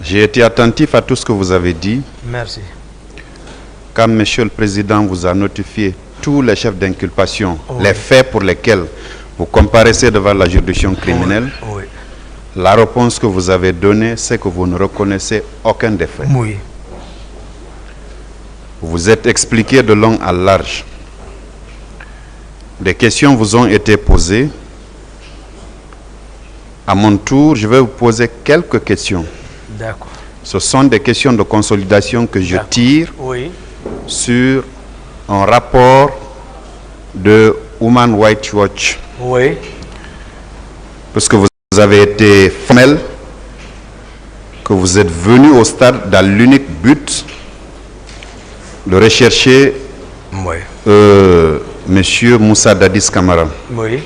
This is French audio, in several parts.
J'ai été attentif à tout ce que vous avez dit. Merci. Quand Monsieur le Président vous a notifié tous les chefs d'inculpation, les faits pour lesquels vous comparaissez devant la juridiction criminelle, la réponse que vous avez donnée, c'est que vous ne reconnaissez aucun des faits. Oui. Vous vous êtes expliqué de long à large. Des questions vous ont été posées. À mon tour, je vais vous poser quelques questions. D'accord. Ce sont des questions de consolidation que je tire sur un rapport de Human Rights Watch. Oui. Parce que vous avez été formel, que vous êtes venu au stade dans l'unique but de rechercher Monsieur Moussa Dadis Camara. Oui.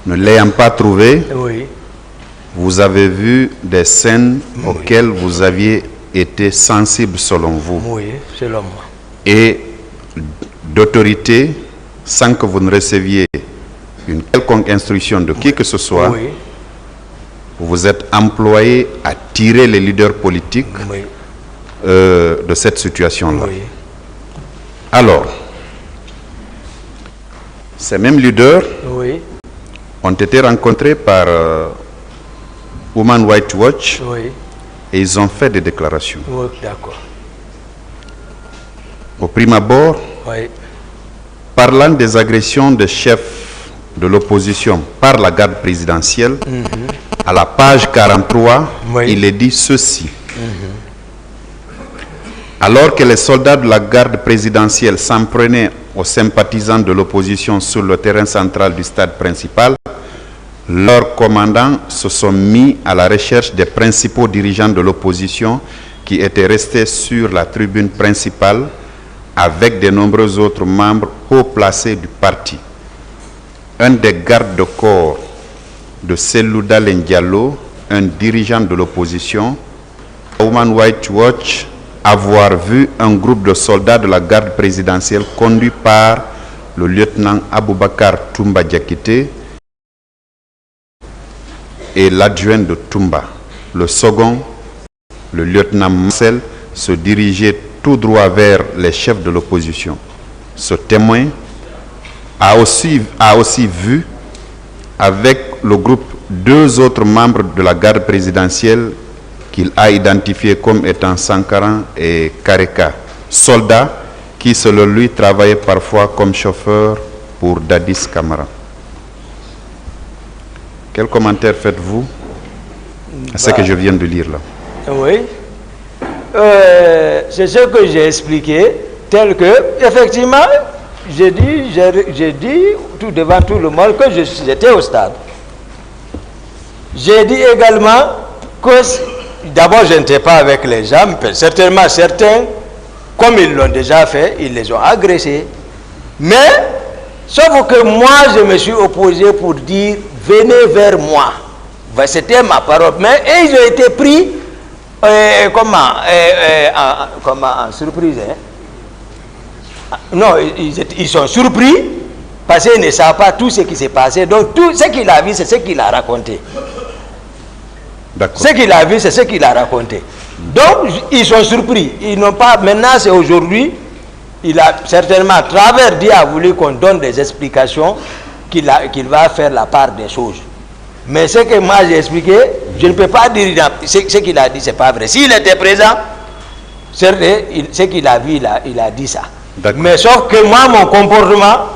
Ne l'ayant pas trouvé, Oui. vous avez vu des scènes auxquelles vous aviez été sensible selon vous. Oui, selon moi. Et d'autorité, sans que vous ne receviez une quelconque instruction de qui que ce soit, vous vous êtes employé à tirer les leaders politiques de cette situation-là. Alors, ces mêmes leaders ont été rencontrés par Human Rights Watch et ils ont fait des déclarations. D'accord. Au prime abord, parlant des agressions des chefs de l'opposition par la garde présidentielle, à la page 43, il est dit ceci. Alors que les soldats de la garde présidentielle s'en prenaient aux sympathisants de l'opposition sur le terrain central du stade principal, leurs commandants se sont mis à la recherche des principaux dirigeants de l'opposition qui étaient restés sur la tribune principale avec de nombreux autres membres haut placés du parti. Un des gardes de corps de Selouda Diallo, un dirigeant de l'opposition, Human Rights Watch, avoir vu un groupe de soldats de la garde présidentielle conduit par le lieutenant Aboubakar Toumba Diakité et l'adjoint de Toumba. Le second, le lieutenant Marcel, se dirigeait tout droit vers les chefs de l'opposition. Ce témoin a aussi vu avec le groupe deux autres membres de la garde présidentielle qu'il a identifiés comme étant Sankaran et Kareka, soldats qui, selon lui, travaillaient parfois comme chauffeurs pour Dadis Camara. Quel commentaire faites-vous à ce que je viens de lire là? Oui. C'est ce que j'ai expliqué, tel que, effectivement, j'ai dit tout devant tout le monde que j'étais au stade. J'ai dit également que d'abord je n'étais pas avec les gens, certainement certains, comme ils l'ont déjà fait, ils les ont agressés. Mais, sauf que moi je me suis opposé pour dire venez vers moi. C'était ma parole. Mais ils ont été pris en surprise. Hein? Non, ils sont surpris parce qu'ils ne savent pas tout ce qui s'est passé. Donc tout ce qu'il a vu, c'est ce qu'il a raconté. Ce qu'il a vu, c'est ce qu'il a raconté. Donc ils sont surpris. Ils n'ont pas. Maintenant, c'est aujourd'hui. Il a certainement, à travers Dieu, a voulu qu'on donne des explications, qu'il va faire la part des choses. Mais ce que moi j'ai expliqué, je ne peux pas dire ce qu'il a dit, c'est pas vrai. S'il était présent, ce qu'il a vu, il a dit ça. Mais sauf que moi, mon comportement,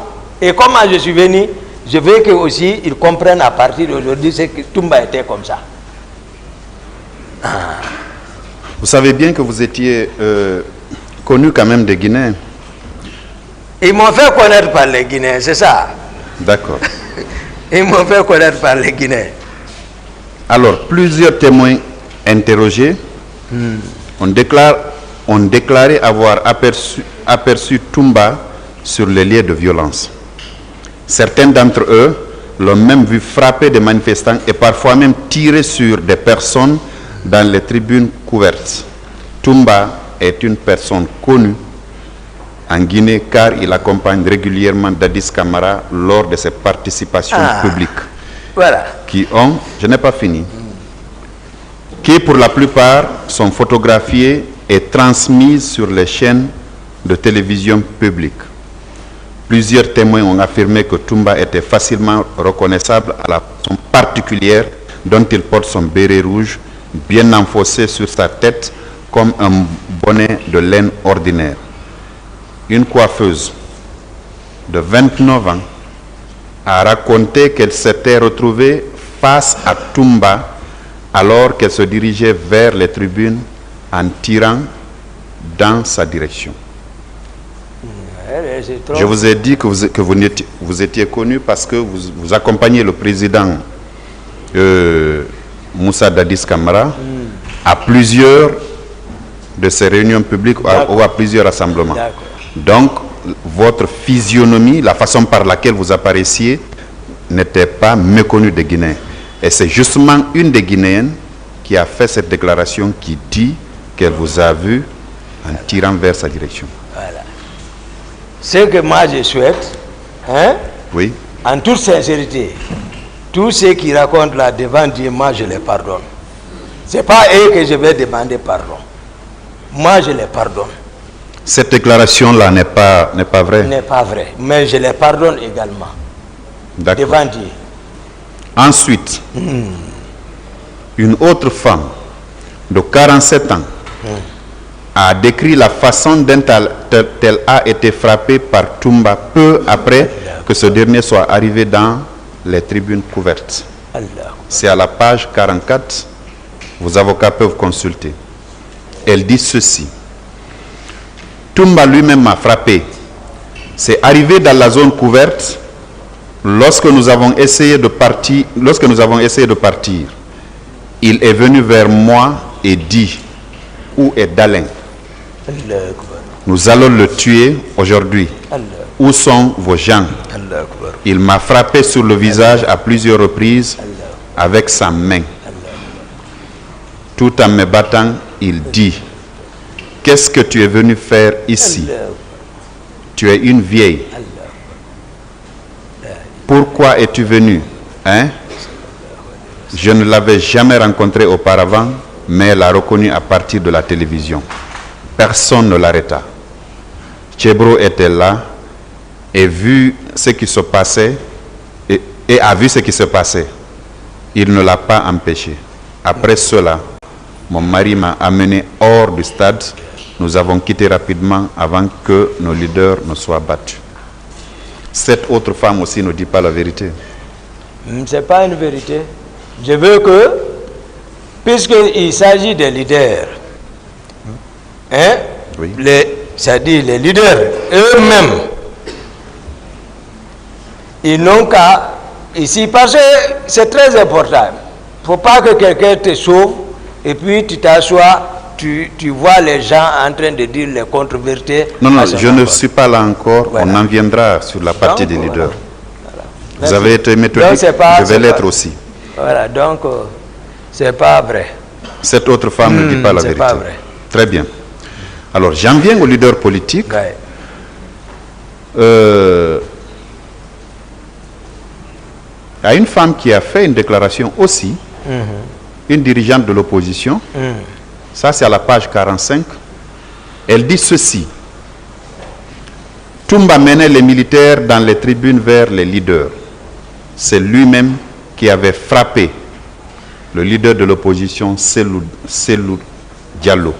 et comment je suis venu, je veux que aussi ils comprennent à partir d'aujourd'hui que Toumba était comme ça. Vous savez bien que vous étiez connu quand même des Guinéens. Ils m'ont fait connaître par les Guinéens, c'est ça. D'accord. Ils m'ont fait connaître par les Guinéens. Alors, plusieurs témoins interrogés ont déclaré avoir aperçu Toumba sur les lieux de violence. Certains d'entre eux l'ont même vu frapper des manifestants et parfois même tirer sur des personnes dans les tribunes couvertes. Toumba est une personne connue en Guinée car il accompagne régulièrement Dadis Camara lors de ses participations publiques. Voilà. Qui ont, je n'ai pas fini, qui pour la plupart sont photographiées et transmises sur les chaînes de télévision publiques. Plusieurs témoins ont affirmé que Toumba était facilement reconnaissable à la façon particulière dont il porte son béret rouge, bien enfoncé sur sa tête comme un bonnet de laine ordinaire. Une coiffeuse de 29 ans a raconté qu'elle s'était retrouvée face à Toumba alors qu'elle se dirigeait vers les tribunes en tirant dans sa direction. Je vous ai dit que vous étiez connu parce que vous accompagnez le président Moussa Dadis Camara à plusieurs de ces réunions publiques ou à plusieurs rassemblements. Donc, votre physionomie, la façon par laquelle vous apparaissiez, n'était pas méconnue des Guinéens. Et c'est justement une des Guinéennes qui a fait cette déclaration qui dit qu'elle vous a vu en tirant vers sa direction. Voilà. Ce que moi je souhaite, hein, oui, en toute sincérité, tous ceux qui racontent là devant Dieu, moi je les pardonne. Ce n'est pas eux que je vais demander pardon. Moi je les pardonne. Cette déclaration-là n'est pas vraie. N'est pas vraie, mais je les pardonne également. Devant Dieu. Ensuite, une autre femme de 47 ans a décrit la façon dont elle a été frappée par Toumba peu après que ce dernier soit arrivé dans les tribunes couvertes. C'est à la page 44, vos avocats peuvent consulter. Elle dit ceci: Toumba lui-même m'a frappé. C'est arrivé dans la zone couverte lorsque nous avons essayé de partir. Il est venu vers moi et dit: où est Dalin? Nous allons le tuer aujourd'hui. Où sont vos gens? Il m'a frappé sur le visage à plusieurs reprises avec sa main. Tout en me battant, il dit: qu'est-ce que tu es venu faire ici? Tu es une vieille. Pourquoi es-tu venu? Hein? Je ne l'avais jamais rencontré auparavant, mais elle l'a reconnu à partir de la télévision. Personne ne l'arrêta. Tchebro était là et vu ce qui se passait et a vu ce qui se passait. Il ne l'a pas empêché. Après cela, mon mari m'a amené hors du stade. Nous avons quitté rapidement avant que nos leaders ne soient battus. Cette autre femme aussi ne dit pas la vérité. Ce n'est pas une vérité. Je veux que, puisqu'il s'agit des leaders, hein, oui, c'est-à-dire les leaders eux-mêmes, ils n'ont qu'à, ici, parce que c'est très important. Il ne faut pas que quelqu'un te sauve et puis tu t'assois, tu vois les gens en train de dire les contre-vérités. Non, non, je ne suis pas là encore. Voilà. On en viendra sur la partie des leaders. Voilà. Vous avez été méthodique, je vais l'être aussi. Voilà, donc c'est pas vrai. Cette autre femme ne dit pas la vérité. C'est pas vrai. Très bien. Alors, j'en viens aux leaders politiques. Ouais. Il y a une femme qui a fait une déclaration aussi, une dirigeante de l'opposition. Ça, c'est à la page 45. Elle dit ceci: Toumba menait les militaires dans les tribunes vers les leaders. C'est lui-même qui avait frappé le leader de l'opposition, Cellou Diallo.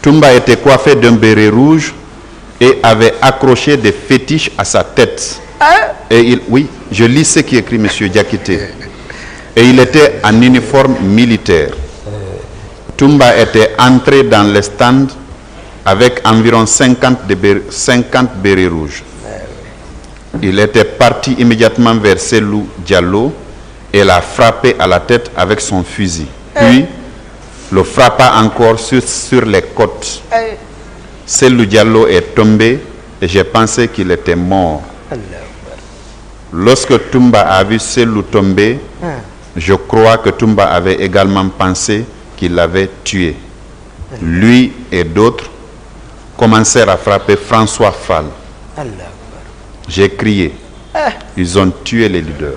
Toumba était coiffé d'un béret rouge et avait accroché des fétiches à sa tête. Et oui, je lis ce qui est écrit, M. Diakité. Et il était en uniforme militaire. Toumba était entré dans les stands avec environ 50 bérets rouges. Il était parti immédiatement vers Cellou Diallo et l'a frappé à la tête avec son fusil. Puis, le frappa encore sur les côtes. Cellou Diallo est tombé et j'ai pensé qu'il était mort. Lorsque Toumba a vu Cellou tomber, je crois que Toumba avait également pensé qu'il l'avait tué. Lui et d'autres commencèrent à frapper François Fall. J'ai crié. Ils ont tué les leaders.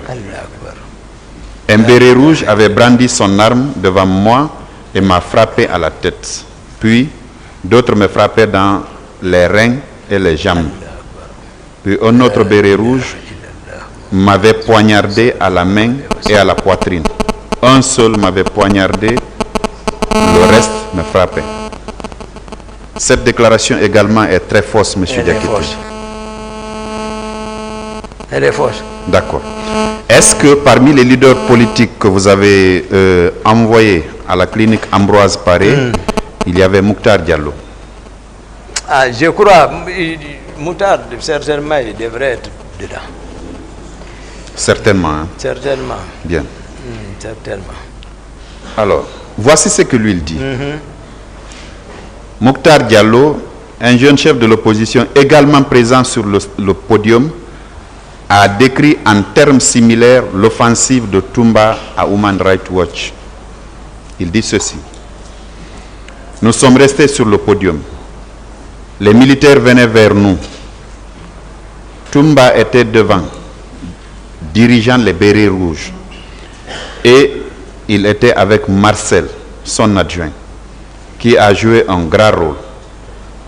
Un béret rouge avait brandi son arme devant moi et m'a frappé à la tête. Puis, d'autres me frappaient dans les reins et les jambes. Puis, un autre béret rouge m'avait poignardé à la main et à la poitrine. Un seul m'avait poignardé, le reste me frappait. Cette déclaration également est très fausse, M. Diakité. Elle est fausse. D'accord. Est-ce que parmi les leaders politiques que vous avez envoyés à la clinique Ambroise Paré, il y avait Mokhtar Diallo? Ah, je crois, Mokhtar, certainement, il devrait être dedans. Certainement. Hein? Certainement. Bien. Certainement. Alors, voici ce que lui il dit. Mokhtar Diallo, un jeune chef de l'opposition également présent sur le podium, a décrit en termes similaires l'offensive de Toumba à Human Rights Watch. Il dit ceci. Nous sommes restés sur le podium. Les militaires venaient vers nous. Toumba était devant, dirigeant les bérets rouges. Et il était avec Marcel, son adjoint, qui a joué un grand rôle.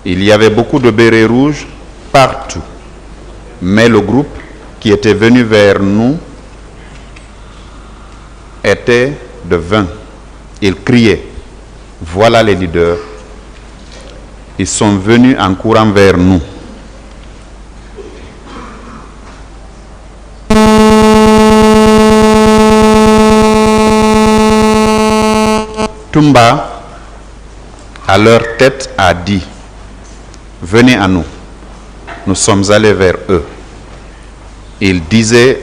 Il y avait beaucoup de bérets rouges partout. Mais le groupe qui était venu vers nous était de 20. Ils criaient, voilà les leaders. Ils sont venus en courant vers nous. Toumba, à leur tête, a dit, venez à nous. Nous sommes allés vers eux. Ils disaient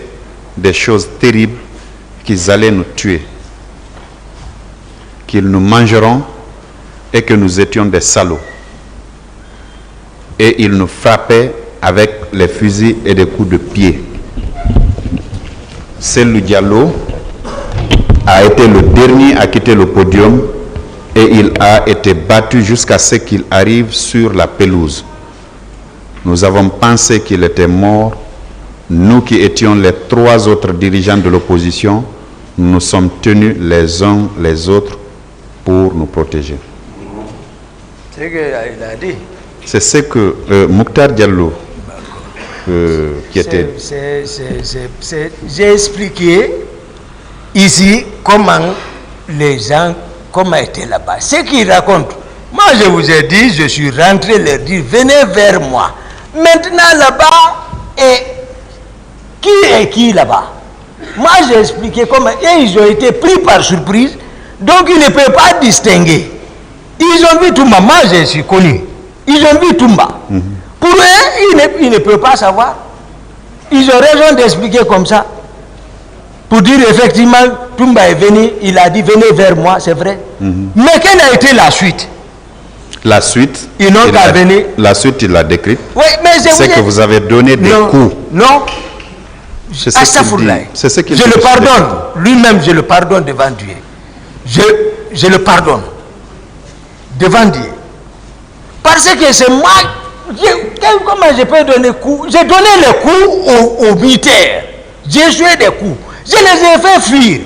des choses terribles, qu'ils allaient nous tuer, qu'ils nous mangeront et que nous étions des salauds. Et ils nous frappaient avec les fusils et des coups de pied. Cellou Diallo a été le dernier à quitter le podium et il a été battu jusqu'à ce qu'il arrive sur la pelouse. Nous avons pensé qu'il était mort. Nous qui étions les 3 autres dirigeants de l'opposition, nous nous sommes tenus les uns les autres pour nous protéger. C'est ce qu'il a dit. C'est ce que Mokhtar Diallo, qui était... J'ai expliqué ici comment les gens, comment étaient là-bas. Ce qu'ils racontent. Moi, je vous ai dit, je suis rentré leur dire, venez vers moi. Maintenant, là-bas, et qui est qui là-bas? Moi, j'ai expliqué comment, et ils ont été pris par surprise, donc ils ne peuvent pas distinguer. Ils ont vu Toumba, moi je suis connu. Ils ont vu Toumba. Pour eux, ils ne peuvent pas savoir. Ils ont raison d'expliquer comme ça. Pour dire effectivement, Toumba est venu, il a dit venez vers moi, c'est vrai. Mais quelle a été la suite? La suite, ils n'ont qu'à venir. La suite, il l'a décrite. Oui, mais c'est que vous avez donné des coups. Non. C'est ce qu'il dit. Je le pardonne. Lui-même, je le pardonne devant Dieu. Je le pardonne devant Dieu. Parce que c'est moi, comment je peux donner coups? J'ai donné les coups aux militaires. J'ai joué des coups. Je les ai fait fuir.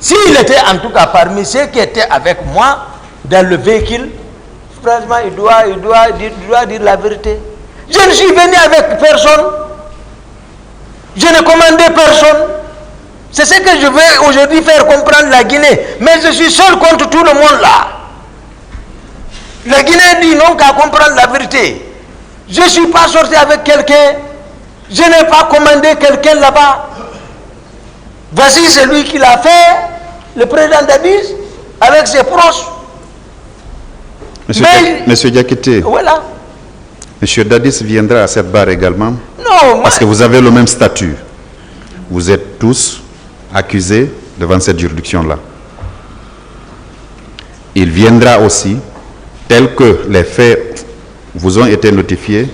S'il était en tout cas parmi ceux qui étaient avec moi dans le véhicule, franchement, il doit dire la vérité. Je ne suis venu avec personne. Je ne commandais personne. C'est ce que je veux aujourd'hui faire comprendre la Guinée. Mais je suis seul contre tout le monde là. La Guinée dit non qu'à comprendre la vérité. Je ne suis pas sorti avec quelqu'un. Je n'ai pas commandé quelqu'un là-bas. Voici celui qui l'a fait, le président Dadis, avec ses proches. Monsieur Diakité, voilà. Monsieur Dadis viendra à cette barre également? Non. Parce que vous avez le même statut. Vous êtes tous accusés devant cette juridiction-là. Il viendra aussi, tel que les faits vous ont été notifiés,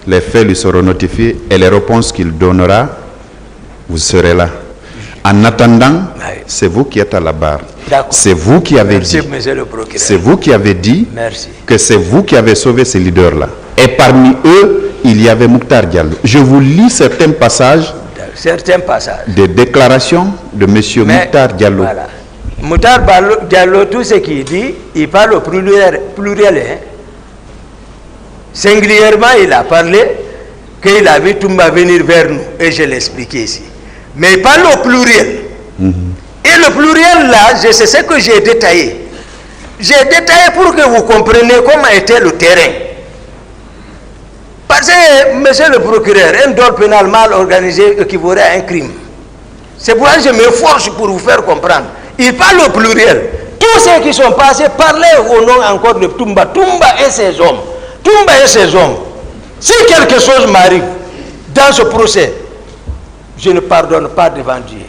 les faits lui seront notifiés et les réponses qu'il donnera, vous serez là. En attendant, c'est vous qui êtes à la barre. C'est vous qui avez dit, c'est vous qui avez dit que c'est vous qui avez sauvé ces leaders-là. Et parmi eux, il y avait Mokhtar Diallo. Je vous lis certains passages certains passages. Des déclarations de M. Moutar Diallo. Voilà. Moutar Diallo, tout ce qu'il dit, il parle au pluriel. Hein. Singulièrement, il a parlé qu'il a vu Toumba venir vers nous, et je l'ai expliqué ici. Mais il parle au pluriel. Et le pluriel là, c'est ce que j'ai détaillé. J'ai détaillé pour que vous compreniez comment était le terrain. Parce que, monsieur le procureur, un dol pénal mal organisé équivaudrait à un crime. C'est pourquoi je m'efforce pour vous faire comprendre. Il parle au pluriel. Tous ceux qui sont passés parlaient au nom encore de Toumba. Toumba et ses hommes. Toumba et ses hommes. Si quelque chose m'arrive dans ce procès, je ne pardonne pas devant Dieu.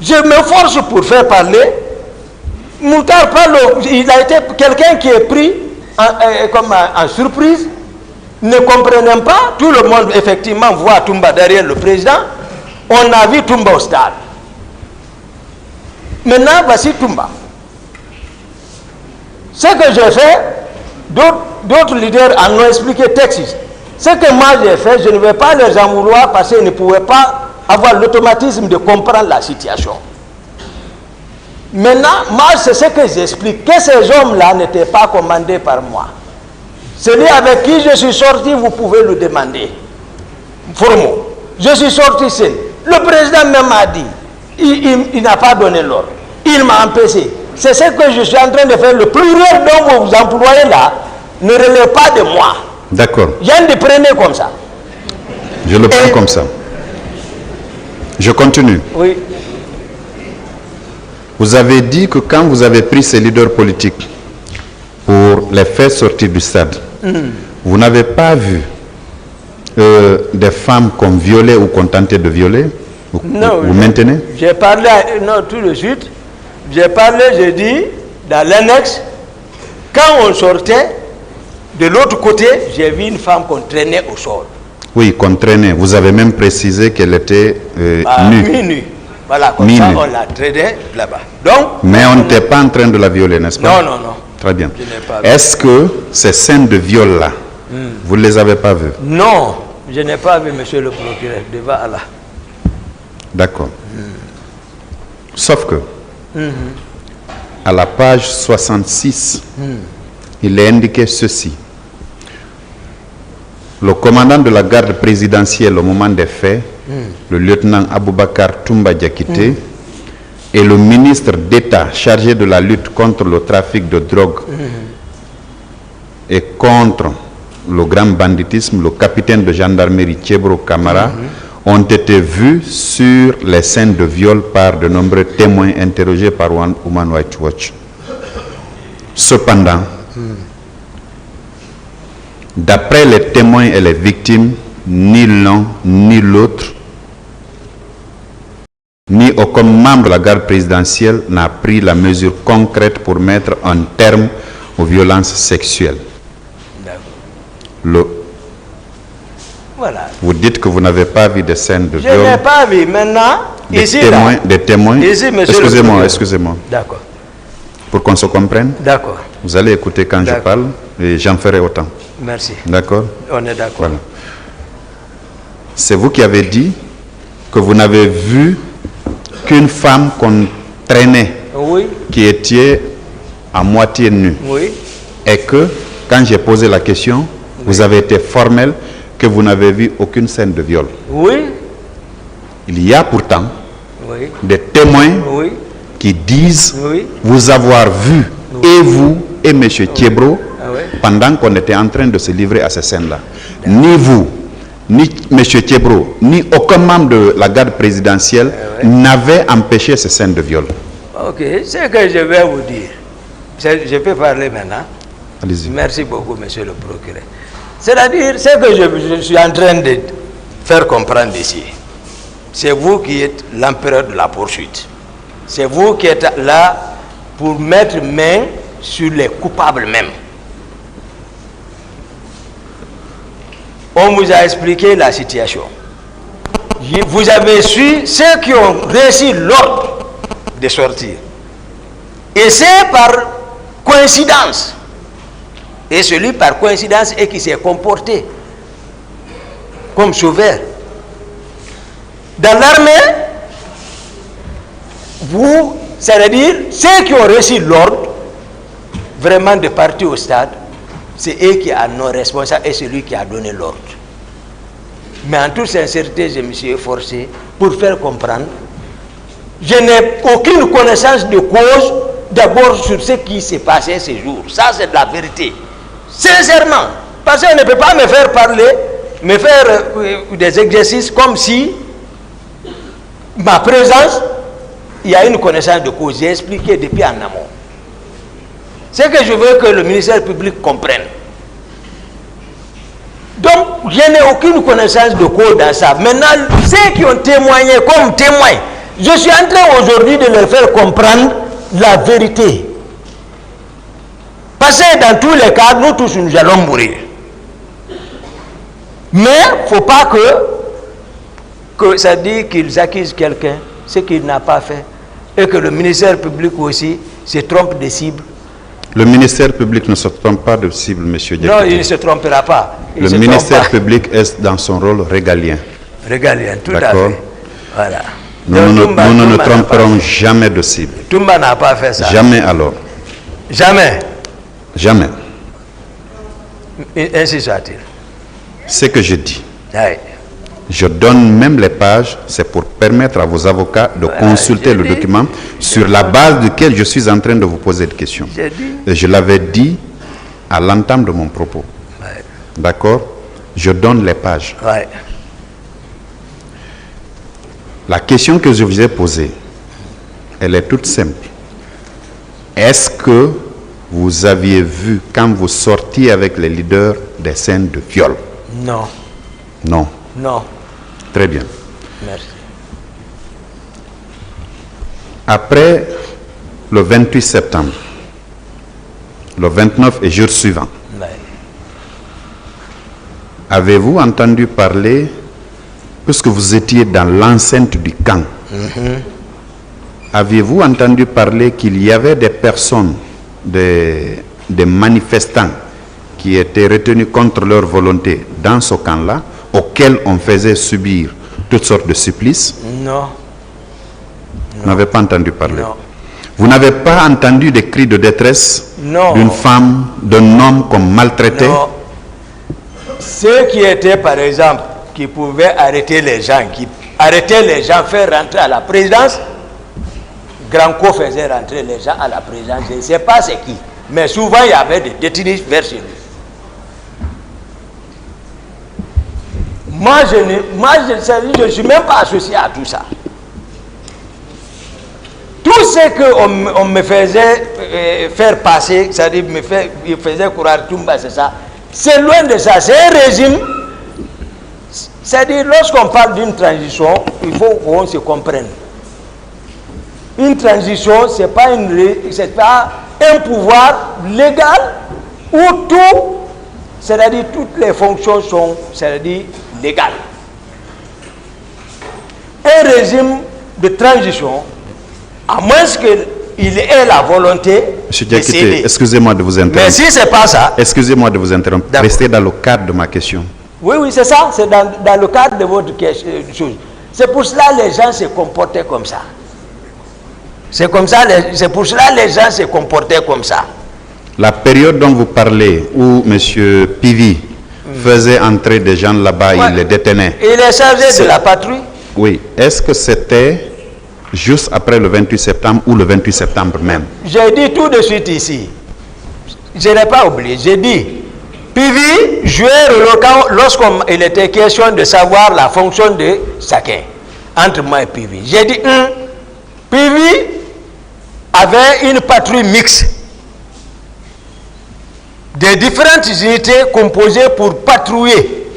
Je m'efforce pour faire parler. Moutar parle, il a été quelqu'un qui est pris en surprise, ne comprenant pas. Tout le monde effectivement voit Toumba derrière le président. On a vu Toumba au stade. Maintenant, voici Toumba. Ce que j'ai fait, d'autres leaders en ont expliqué texte. Ce que moi j'ai fait, je ne vais pas les en vouloir parce qu'ils ne pouvaient pas avoir l'automatisme de comprendre la situation. Maintenant, moi c'est ce que j'explique, que ces hommes-là n'étaient pas commandés par moi. Celui avec qui je suis sorti, vous pouvez le demander. Formaux. Je suis sorti seul. Le président même a dit, il n'a pas donné l'ordre. Il m'a empêché. C'est ce que je suis en train de faire. Le pluriel dont vous vous employez là ne relève pas de moi. D'accord. Viens de prendre comme ça. Je le prends comme ça. Je continue. Oui. Vous avez dit que quand vous avez pris ces leaders politiques pour les faire sortir du stade, vous n'avez pas vu des femmes qu'on violait ou qu'on tentait de violer? Non. Vous maintenez? J'ai parlé, non, tout de suite. J'ai parlé, j'ai dit, dans l'annexe, quand on sortait, de l'autre côté, j'ai vu une femme qu'on traînait au sol. Oui, qu'on traînait. Vous avez même précisé qu'elle était nue. Nue. Voilà, comme ça, on la traînait là-bas. Donc, mais on n'était pas en train de la violer, n'est-ce pas? Non, non, non. Très bien. Je n'ai pas vu. Est-ce que ces scènes de viol-là, vous ne les avez pas vues? Non, je n'ai pas vu, monsieur le procureur, devant Allah. D'accord. Sauf que, à la page 66, il est indiqué ceci. Le commandant de la garde présidentielle au moment des faits, le lieutenant Aboubakar Toumba Diakité, et le ministre d'État chargé de la lutte contre le trafic de drogue et contre le grand banditisme, le capitaine de gendarmerie Thiebro Camara, ont été vus sur les scènes de viol par de nombreux témoins interrogés par Human Rights Watch. Cependant, d'après les témoins et les victimes, ni l'un ni l'autre, ni aucun membre de la garde présidentielle n'a pris la mesure concrète pour mettre un terme aux violences sexuelles. Voilà. Vous dites que vous n'avez pas vu des scènes de viol. Je n'ai pas vu. Maintenant, des témoins. Excusez-moi. D'accord. Pour qu'on se comprenne. D'accord. Vous allez écouter quand je parle et j'en ferai autant. Merci. D'accord. On est d'accord. Voilà. C'est vous qui avez dit que vous n'avez vu qu'une femme qu'on traînait, qui était à moitié nue. Oui. Et que, quand j'ai posé la question, vous avez été formel que vous n'avez vu aucune scène de viol. Oui. Il y a pourtant des témoins qui disent vous avoir vu, et vous et M. Thiebro, pendant qu'on était en train de se livrer à ces scènes-là. Ni vous, ni M. Thiebro, ni aucun membre de la garde présidentielle n'avait empêché ces scènes de viol. Ok, c'est que je vais vous dire. Je peux parler maintenant. Allez-y. Merci beaucoup, monsieur le procureur. C'est-à-dire, ce que je suis en train de faire comprendre ici, c'est vous qui êtes l'empereur de la poursuite. C'est vous qui êtes là pour mettre main sur les coupables même. On vous a expliqué la situation. Vous avez su ceux qui ont réussi l'ordre de sortir. Et c'est par coïncidence. Et celui par coïncidence et qui s'est comporté comme sauveur. Dans l'armée, vous, c'est-à-dire ceux qui ont reçu l'ordre, vraiment de partir au stade, c'est eux qui en ont responsable et celui qui a donné l'ordre. Mais en toute sincérité, je me suis efforcé pour faire comprendre. Je n'ai aucune connaissance de cause d'abord sur ce qui s'est passé ces jours. Ça, c'est de la vérité. Sincèrement. Parce qu'on ne peut pas me faire parler, me faire des exercices comme si ma présence, il y a une connaissance de cause. J'ai expliqué depuis en amont. C'est que je veux que le ministère public comprenne. Donc, je n'ai aucune connaissance de cause dans ça. Maintenant, ceux qui ont témoigné comme témoins, je suis en train aujourd'hui de leur faire comprendre la vérité. Parce que dans tous les cas, nous tous, nous allons mourir. Mais il ne faut pas que ça dit qu'ils accusent quelqu'un, ce qu'il n'a pas fait, et que le ministère public aussi se trompe de cible. Le ministère public ne se trompe pas de cible, monsieur Diakité. Non, il ne se trompera pas. Le ministère public est dans son rôle régalien. Régalien, tout à fait. Voilà. Nous ne nous tromperons jamais de cible. Toumba n'a pas fait ça. Jamais alors. Jamais. Jamais. Ainsi soit-il. Ce que je dis. Oui. Je donne même les pages, c'est pour permettre à vos avocats de consulter le document sur la base duquel je suis en train de vous poser des questions. Et je l'avais dit à l'entame de mon propos. Ouais. D'accord? Je donne les pages. Ouais. La question que je vous ai posée, elle est toute simple. Est-ce que vous aviez vu, quand vous sortiez avec les leaders, des scènes de viol? Non. Non. Non. Très bien. Merci. Après le 28 septembre, le 29 et jour suivant, Ouais. avez-vous entendu parler, puisque vous étiez dans l'enceinte du camp, aviez-vous entendu parler qu'il y avait des personnes, des manifestants qui étaient retenus contre leur volonté dans ce camp-là, auxquels on faisait subir toutes sortes de supplices? Non. Vous n'avez pas entendu parler? Non. Vous n'avez pas entendu des cris de détresse d'une femme, d'un homme qu'on maltraitait? Non. Ceux qui étaient, par exemple, qui pouvaient arrêter les gens, faire rentrer à la présidence, Granco faisait rentrer les gens à la présidence, je ne sais pas c'est qui, mais souvent il y avait des détenus vers chez lui. Moi, je ne suis même pas associé à tout ça. Tout ce qu'on me faisait faire passer, c'est-à-dire il faisait courir Toumba, c'est ça. C'est loin de ça. C'est un régime. C'est-à-dire, lorsqu'on parle d'une transition, il faut qu'on se comprenne. Une transition, ce n'est pas un pouvoir légal où tout, c'est-à-dire toutes les fonctions sont, c'est-à-dire légales. Un régime de transition, à moins qu'il ait la volonté. Monsieur Diakité, excusez-moi de vous interrompre. Mais si ce n'est pas ça. Excusez-moi de vous interrompre. Restez dans le cadre de ma question. Oui, c'est ça. C'est dans le cadre de votre chose. C'est pour cela que les gens se comportaient comme ça. C'est comme ça, c'est pour cela que les gens se comportaient comme ça. La période dont vous parlez, où M. Pivi faisait entrer des gens là-bas, il les détenait. Il est chargé de la patrouille. Oui. Est-ce que c'était juste après le 28 septembre ou le 28 septembre même? J'ai dit tout de suite ici. Je n'ai pas oublié. J'ai dit, Pivi jouait lorsqu'il était question de savoir la fonction de chacun, entre moi et Pivi. J'ai dit, Pivi avait une patrouille mixte de différentes unités composées pour patrouiller.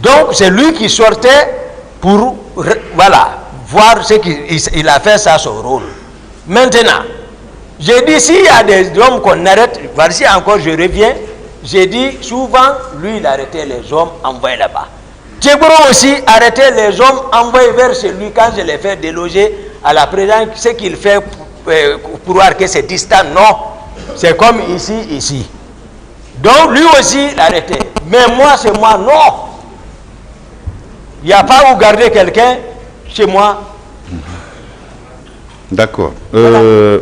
Donc, c'est lui qui sortait pour, voilà, voir ce qu'il a fait, ça son rôle. Maintenant, j'ai dit, s'il y a des hommes qu'on arrête, voici encore, je reviens, j'ai dit, souvent, lui, il arrêtait les hommes envoyés là-bas. Djebro aussi arrêtait les hommes envoyés vers chez lui quand je les fais déloger à la présidence, ce qu'il fait pour voir que c'est distant. Non, c'est comme ici. Donc, lui aussi, il arrêtait. Mais moi, c'est moi, non. Il n'y a pas où garder quelqu'un chez moi. D'accord. Voilà.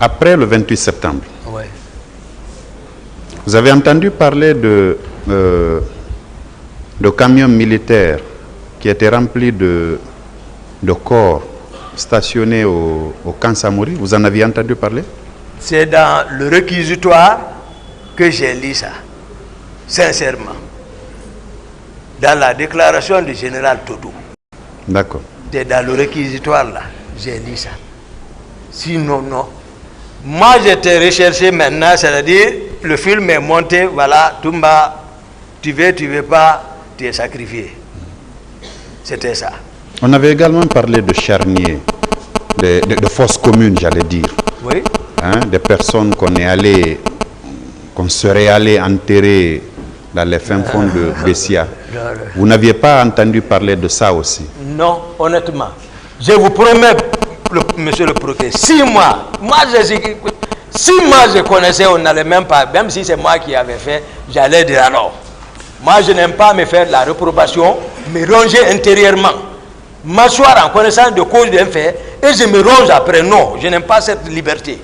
Après le 28 septembre, Ouais. vous avez entendu parler de camions militaires qui étaient remplis de corps stationnés au camp Samori. Vous en aviez entendu parler? C'est dans le réquisitoire que j'ai lu ça, sincèrement. Dans la déclaration du général Todou. D'accord. C'est dans le réquisitoire là, j'ai lu ça. Sinon, non. Moi, j'étais recherché maintenant, c'est-à-dire, le film est monté, voilà, Toumba, tu veux pas, tu es sacrifié. C'était ça. On avait également parlé de charniers, de fosses communes, j'allais dire. Oui. Hein, des personnes qu'on serait allé enterrer dans les fins fonds de Bessia. Vous n'aviez pas entendu parler de ça aussi? Non, honnêtement. Je vous promets, monsieur le procureur, 6 mois, si moi je connaissais, on n'allait même pas, même si c'est moi qui avais fait, j'allais dire alors. Moi, je n'aime pas me faire de la réprobation, me ronger intérieurement, m'asseoir en connaissance de cause d'un fait, et je me ronge après. Non, je n'aime pas cette liberté.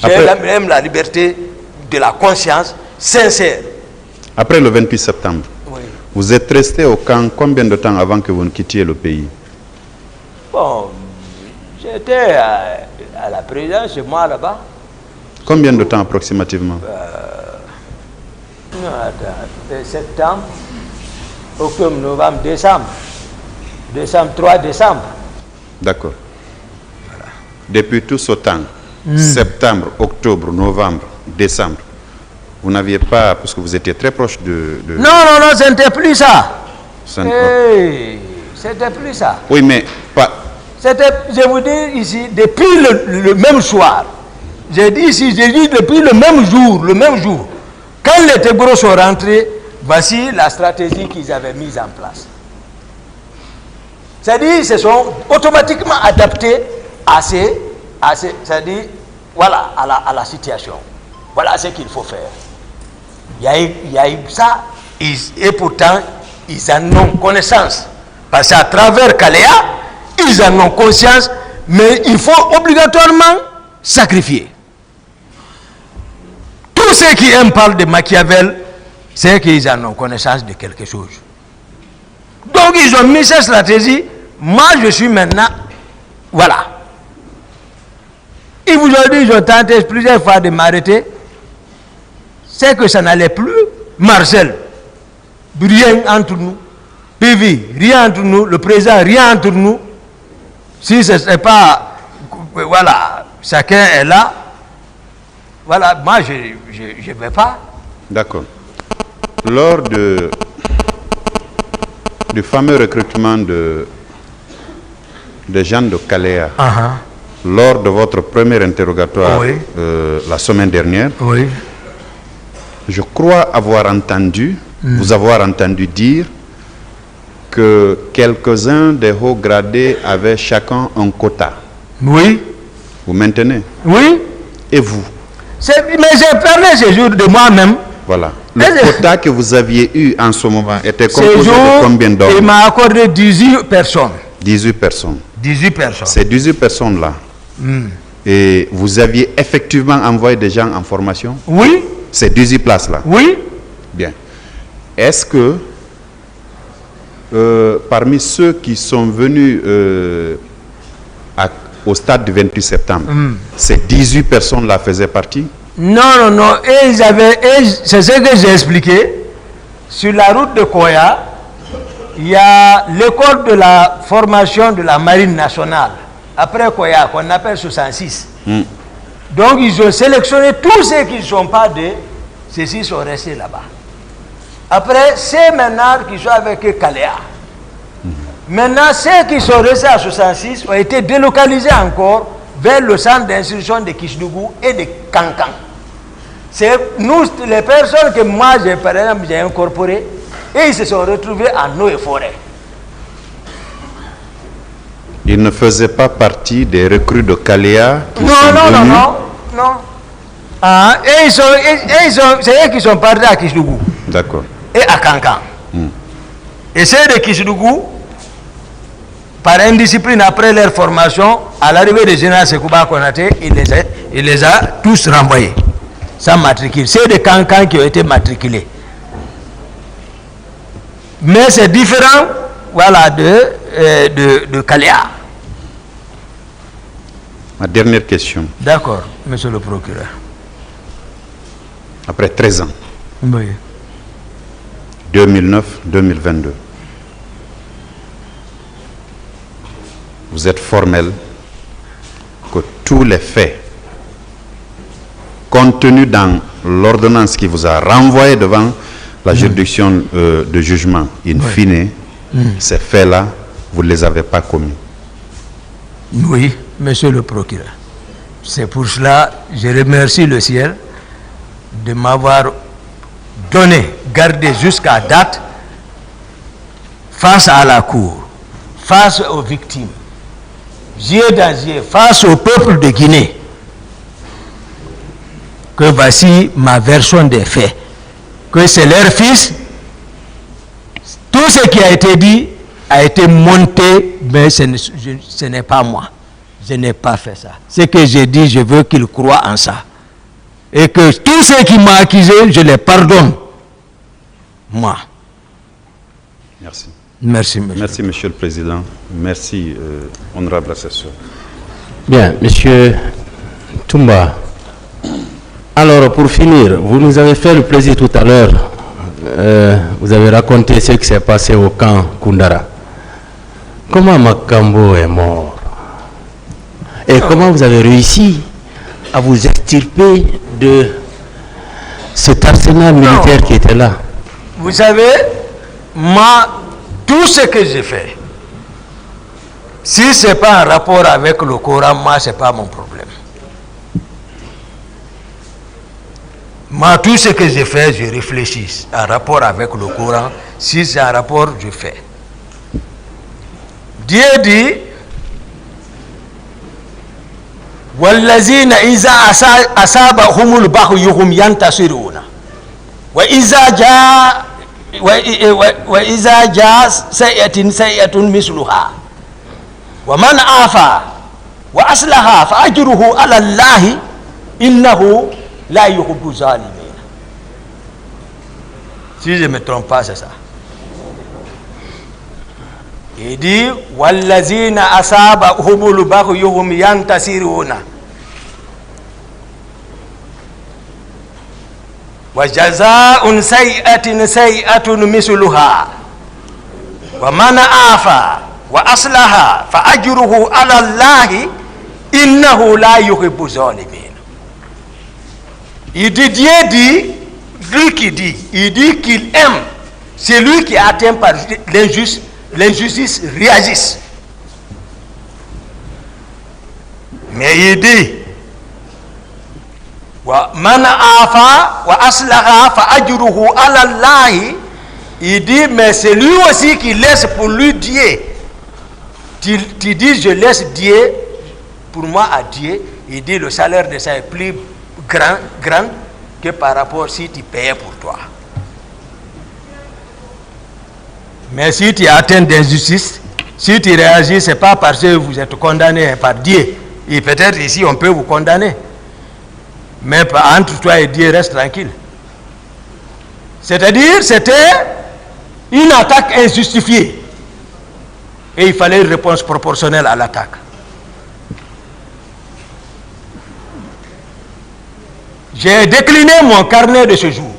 J'aime la liberté de la conscience sincère. Après le 28 septembre, Oui. vous êtes resté au camp combien de temps avant que vous ne quittiez le pays? Bon, j'étais à la présidence chez moi là-bas. Combien de temps approximativement? Septembre, octobre, novembre, décembre. 3 décembre. D'accord. Voilà. Depuis tout ce temps, septembre, octobre, novembre, décembre, vous n'aviez pas, parce que vous étiez très proche de... Non, ce n'était plus ça. Hey, c'était plus ça. Oui, mais pas... C'était, je vous dis ici, depuis le même soir. J'ai dit ici, depuis le même jour. Quand les Tégros sont rentrés, voici la stratégie qu'ils avaient mise en place. C'est-à-dire, ils se sont automatiquement adaptés c'est-à-dire, voilà, à la situation. Voilà ce qu'il faut faire. Il y a eu ça, et pourtant, ils en ont connaissance. Parce qu'à travers Kaléa, ils en ont conscience, mais il faut obligatoirement sacrifier. Tous ceux qui aiment parler de Machiavel, c'est qu'ils en ont connaissance de quelque chose. Donc ils ont mis cette stratégie. Moi je suis maintenant, voilà. Ils vous ont dit, ils ont tenté plusieurs fois de m'arrêter. C'est que ça n'allait plus. Marcel, rien entre nous. Pivi, rien entre nous. Le président, rien entre nous. Si ce n'est pas, voilà, chacun est là. Voilà, moi je ne vais pas. D'accord. Lors du fameux recrutement de Jean de Kaléa, lors de votre premier interrogatoire la semaine dernière, je crois avoir entendu, vous avoir entendu dire que quelques-uns des hauts gradés avaient chacun un quota. Oui. Vous maintenez? Oui. Et vous? Mais j'ai parlé ce jour de moi-même. Voilà. Le quota que vous aviez eu en ce moment était composé de combien d'hommes? Il m'a accordé 18 personnes. 18 personnes. 18 personnes. Ces 18 personnes-là, et vous aviez effectivement envoyé des gens en formation? Oui. Ces 18 places-là? Oui. Bien. Est-ce que parmi ceux qui sont venus au stade du 28 septembre, ces 18 personnes-là faisaient partie? Non. Et c'est ce que j'ai expliqué. Sur la route de Koya, il y a l'école de la formation de la marine nationale. Après Koya, qu'on appelle 66. Donc, ils ont sélectionné tous ceux qui ne sont pas de ceux-ci sont restés là-bas. Après, c'est maintenant qui sont avec Kaléa. Maintenant, ceux qui sont restés à 66 ont été délocalisés encore vers le centre d'instruction de Kisdougou et de Kankan. C'est nous, les personnes que moi, par exemple, j'ai incorporées, et ils se sont retrouvés en eau et forêt. Ils ne faisaient pas partie des recrues de Kaléa qui non. Ah, c'est eux qui sont partis à Kisdougou. D'accord. Et à Kankan. Et ceux de Kishidougou, par indiscipline après leur formation, à l'arrivée de général Sekouba Konaté, il les a tous renvoyés, sans matricule. C'est des Kankan qui ont été matriculés. Mais c'est différent, voilà, de Kaléa. Ma dernière question. D'accord, monsieur le procureur. Après 13 ans, Oui. 2009-2022, vous êtes formel que tous les faits contenus dans l'ordonnance qui vous a renvoyé devant la juridiction de jugement, in fine, ces faits-là, vous ne les avez pas commis. Oui, monsieur le procureur. C'est pour cela que je remercie le ciel de m'avoir gardé jusqu'à date face à la cour, face aux victimes, yeux dans yeux, face au peuple de Guinée, que voici ma version des faits, que c'est leur fils. Tout ce qui a été dit a été monté, mais ce n'est pas moi. Je n'ai pas fait ça. Ce que j'ai dit, je veux qu'ils croient en ça. Et que tous ceux qui m'ont accusé, je les pardonne. Moi. Merci. Merci, monsieur. Merci, monsieur le Président. Merci, honorable assesseur. Bien, monsieur Toumba. Alors, pour finir, vous nous avez fait le plaisir tout à l'heure. Vous avez raconté ce qui s'est passé au camp Koundara. Comment Makambo est mort? Et comment vous avez réussi à vous extirper de cet arsenal militaire qui était là? Vous savez, moi, tout ce que j'ai fait, si ce n'est pas en rapport avec le Coran, moi, ce n'est pas mon problème. Moi, tout ce que j'ai fait, je réfléchis en rapport avec le Coran. Si c'est en rapport, je fais. Dieu dit, وَالَّذِينَ إِذَا أَصَابَهُمُ الْبَغْيُ هُمْ يَنْتَصِرُونَ وَإِذَا جَاءَ سَيِّئَةٌ مِثْلُهَا وَمَنْ عَافَا وَأَصْلَحَ فَأَجْرُهُ عَلَى اللَّهِ إِنَّهُ لَا يُحِبُّ الظَّالِمِينَ. Si je ne me trompe pas, c'est ça. Il dit وَالَّذِينَ أَصَابَهُمُ الْبَغْيُ هُمْ يَنْتَصِرُونَ وَجَزَاءٌ سَيِّئَةٍ سَيِّئَةٌ مِثْلُهَا وَمَنْ عَافَا وَأَصْلَحَ فَأَجْرُهُ عَلَى اللَّهِ إِنَّهُ لَا يُحِبُّ الظَّالِمِينَ. Il dit, Dieu dit, lui qui dit, il dit qu'il aime celui qui est atteint par l'injustice réagisse. Mais il dit, وَمَنْ عَافَا وَأَصْلَحَ فَأَجْرُهُ عَلَى اللَّهِ. Il dit, mais c'est lui aussi qui laisse pour lui Dieu. Tu dis, je laisse Dieu pour moi à Dieu. Il dit, le salaire de ça est plus grand que par rapport si tu payais pour toi. Mais si tu es atteint d'injustice, si tu réagis, ce n'est pas parce que vous êtes condamné par Dieu. Et peut-être ici, on peut vous condamner. Mais entre toi et Dieu, reste tranquille. C'est-à-dire, c'était une attaque injustifiée. Et il fallait une réponse proportionnelle à l'attaque. J'ai décliné mon carnet de ce jour.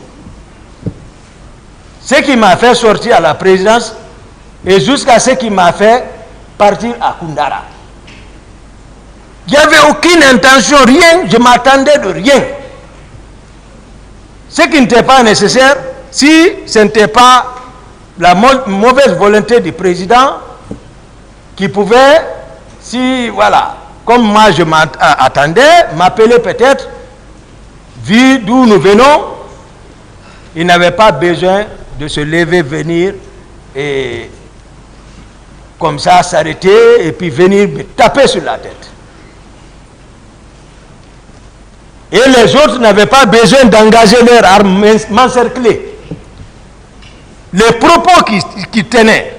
Ce qui m'a fait sortir à la présidence et jusqu'à ce qui m'a fait partir à Koundara. Il n'y avait aucune intention, rien, je m'attendais de rien. Ce qui n'était pas nécessaire, si ce n'était pas la mauvaise volonté du président qui pouvait, si voilà, comme moi je m'attendais, m'appeler peut-être, vu d'où nous venons, il n'avait pas besoin de se lever, venir et comme ça s'arrêter et puis venir me taper sur la tête. Et les autres n'avaient pas besoin d'engager leurs armes, m'encercler. les propos qui tenaient,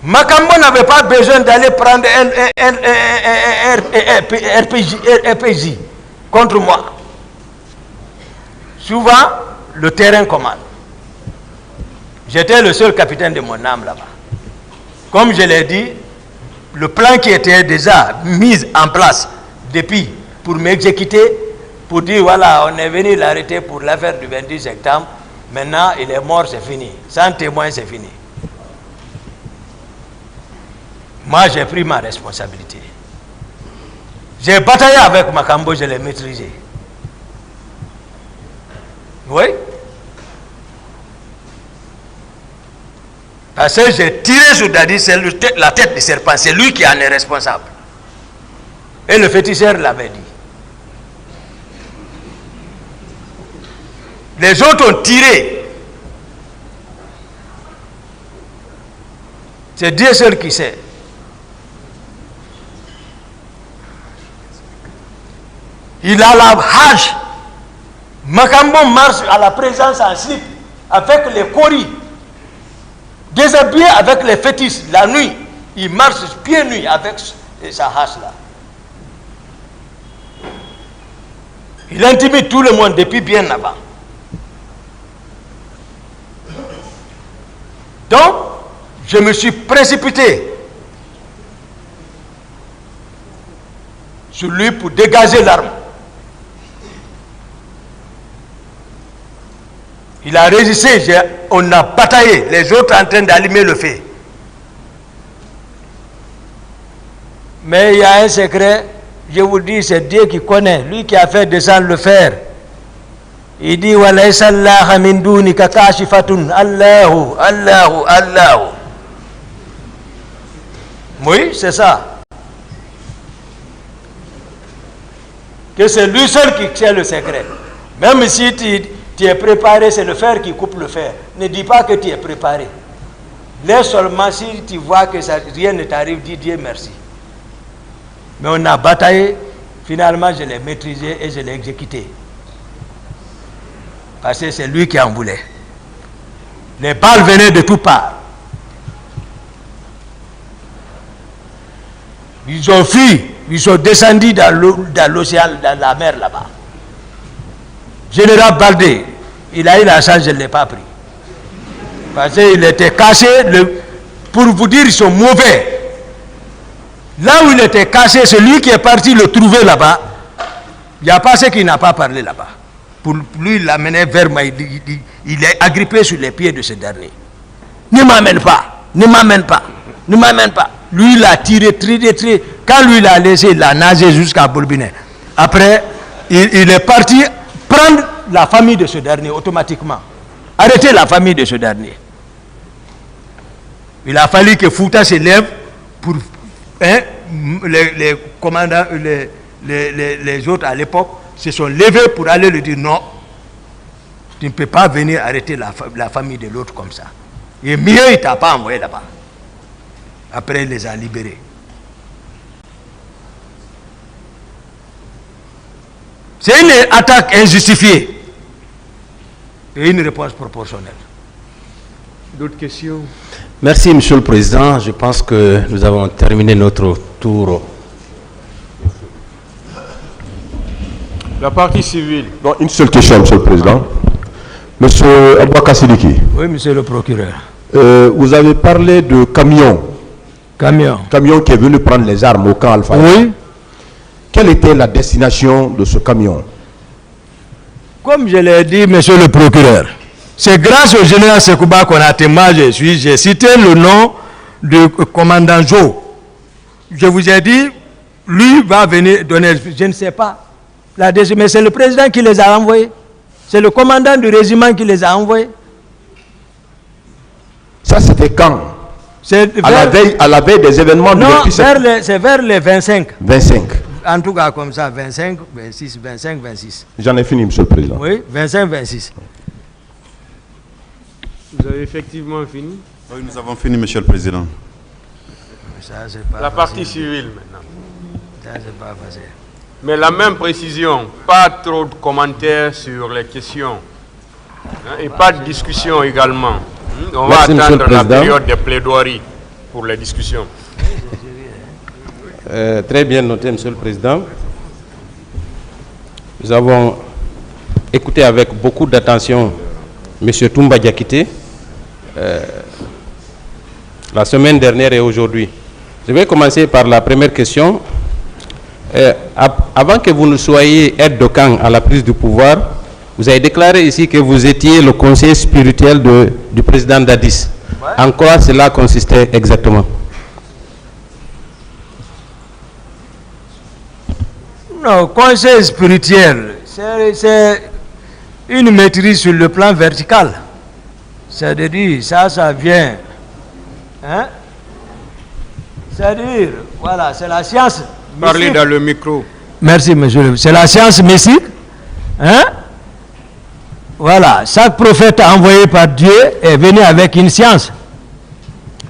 Makambo n'avait pas besoin d'aller prendre un RPG contre moi. Souvent, le terrain commande. J'étais le seul capitaine de mon âme là-bas. Comme je l'ai dit, le plan qui était déjà mis en place depuis pour m'exécuter, pour dire voilà, on est venu l'arrêter pour l'affaire du 28 septembre, maintenant il est mort, c'est fini. Sans témoin, c'est fini. Moi, j'ai pris ma responsabilité. J'ai bataillé avec Makambo, je l'ai maîtrisé. Oui. Parce que j'ai tiré sur Dadi, c'est la tête du serpent, c'est lui qui en est responsable. Et le féticheur l'avait dit. Les autres ont tiré. C'est Dieu seul qui sait. Il a la hache. Makambo marche à la présence en slip avec les coris. Déshabillé avec les fétiches la nuit. Il marche pieds nus avec sa hache là. Il intimide tout le monde depuis bien avant. Donc, je me suis précipité sur lui pour dégager l'arme. Il a résisté, on a bataillé, les autres en train d'allumer le feu. Mais il y a un secret, je vous dis, c'est Dieu qui connaît, lui qui a fait descendre le fer. Il dit walaysa Allah min dunika kashifatun Allahu Allahu Allahu. Oui, c'est ça. Que c'est lui seul qui tient le secret. Même si tu es préparé, c'est le fer qui coupe le fer. Ne dis pas que tu es préparé. Laisse seulement si tu vois que ça, rien ne t'arrive, dis Dieu merci. Mais on a bataillé, finalement je l'ai maîtrisé et je l'ai exécuté. Parce que c'est lui qui en voulait. Les balles venaient de toutes parts. Ils ont fui, ils sont descendus dans l'océan, dans la mer là-bas. Général Baldé, il a eu la chance, je ne l'ai pas pris. Parce qu'il était caché, pour vous dire, ils sont mauvais. Là où il était caché, celui qui est parti le trouver là-bas, il n'y a pas ce qui n'a pas parlé là-bas. Pour lui, il l'amenait vers moi, il est agrippé sur les pieds de ce dernier. Ne m'amène pas, ne m'amène pas, ne m'amène pas. Lui, il a tiré. Quand lui, il a laissé, il a nagé jusqu'à Bolbinet. Après, il est parti prendre la famille de ce dernier automatiquement. Arrêter la famille de ce dernier. Il a fallu que Fouta se lève pour... les commandants, les autres à l'époque se sont levés pour aller lui dire non, tu ne peux pas venir arrêter la famille de l'autre comme ça. Et mieux, il ne t'a pas envoyé là-bas. Après, il les a libérés. C'est une attaque injustifiée et une réponse proportionnelle. D'autres questions? Merci, Monsieur le Président. Je pense que nous avons terminé notre tour. La partie civile. Non, une seule question, Monsieur le Président. Monsieur Abouaka Sidiki. Oui, Monsieur le procureur. Vous avez parlé de camion. Camion qui est venu prendre les armes au camp Alpha. Oui. Quelle était la destination de ce camion? Comme je l'ai dit, Monsieur le procureur, c'est grâce au général Sekouba qu'on a témoigné. J'ai cité le nom du commandant Joe. Je vous ai dit, lui va venir donner, je ne sais pas, mais c'est le président qui les a envoyés. C'est le commandant du régiment qui les a envoyés. Ça, c'était quand? À la veille des événements du 28 septembre. C'est vers les 25. 25. En tout cas, comme ça, 25, 26, 25, 26. J'en ai fini, Monsieur le Président. Oui, 25, 26. Vous avez effectivement fini? Oui, nous avons fini, Monsieur le Président. Ça, c'est pas la facile. partie civile maintenant. Ça, c'est pas facile. Mais la même précision, pas trop de commentaires sur les questions Et pas de discussion également. On Merci, va attendre la Président. période de plaidoirie pour les discussions. Très bien noté, Monsieur le Président. Nous avons écouté avec beaucoup d'attention Monsieur Toumba Diakité la semaine dernière et aujourd'hui. Je vais commencer par la première question. Avant que vous ne soyez aide de camp à la prise du pouvoir, vous avez déclaré ici que vous étiez le conseiller spirituel du président Dadis. Ouais. En quoi cela consistait exactement? Non, conseil spirituel, c'est une maîtrise sur le plan vertical. C'est-à-dire, ça vient. Hein? C'est-à-dire, voilà, c'est la science. Parlez mystique. dans le micro. Merci, monsieur. C'est la science mystique. Hein? Voilà, chaque prophète envoyé par Dieu est venu avec une science.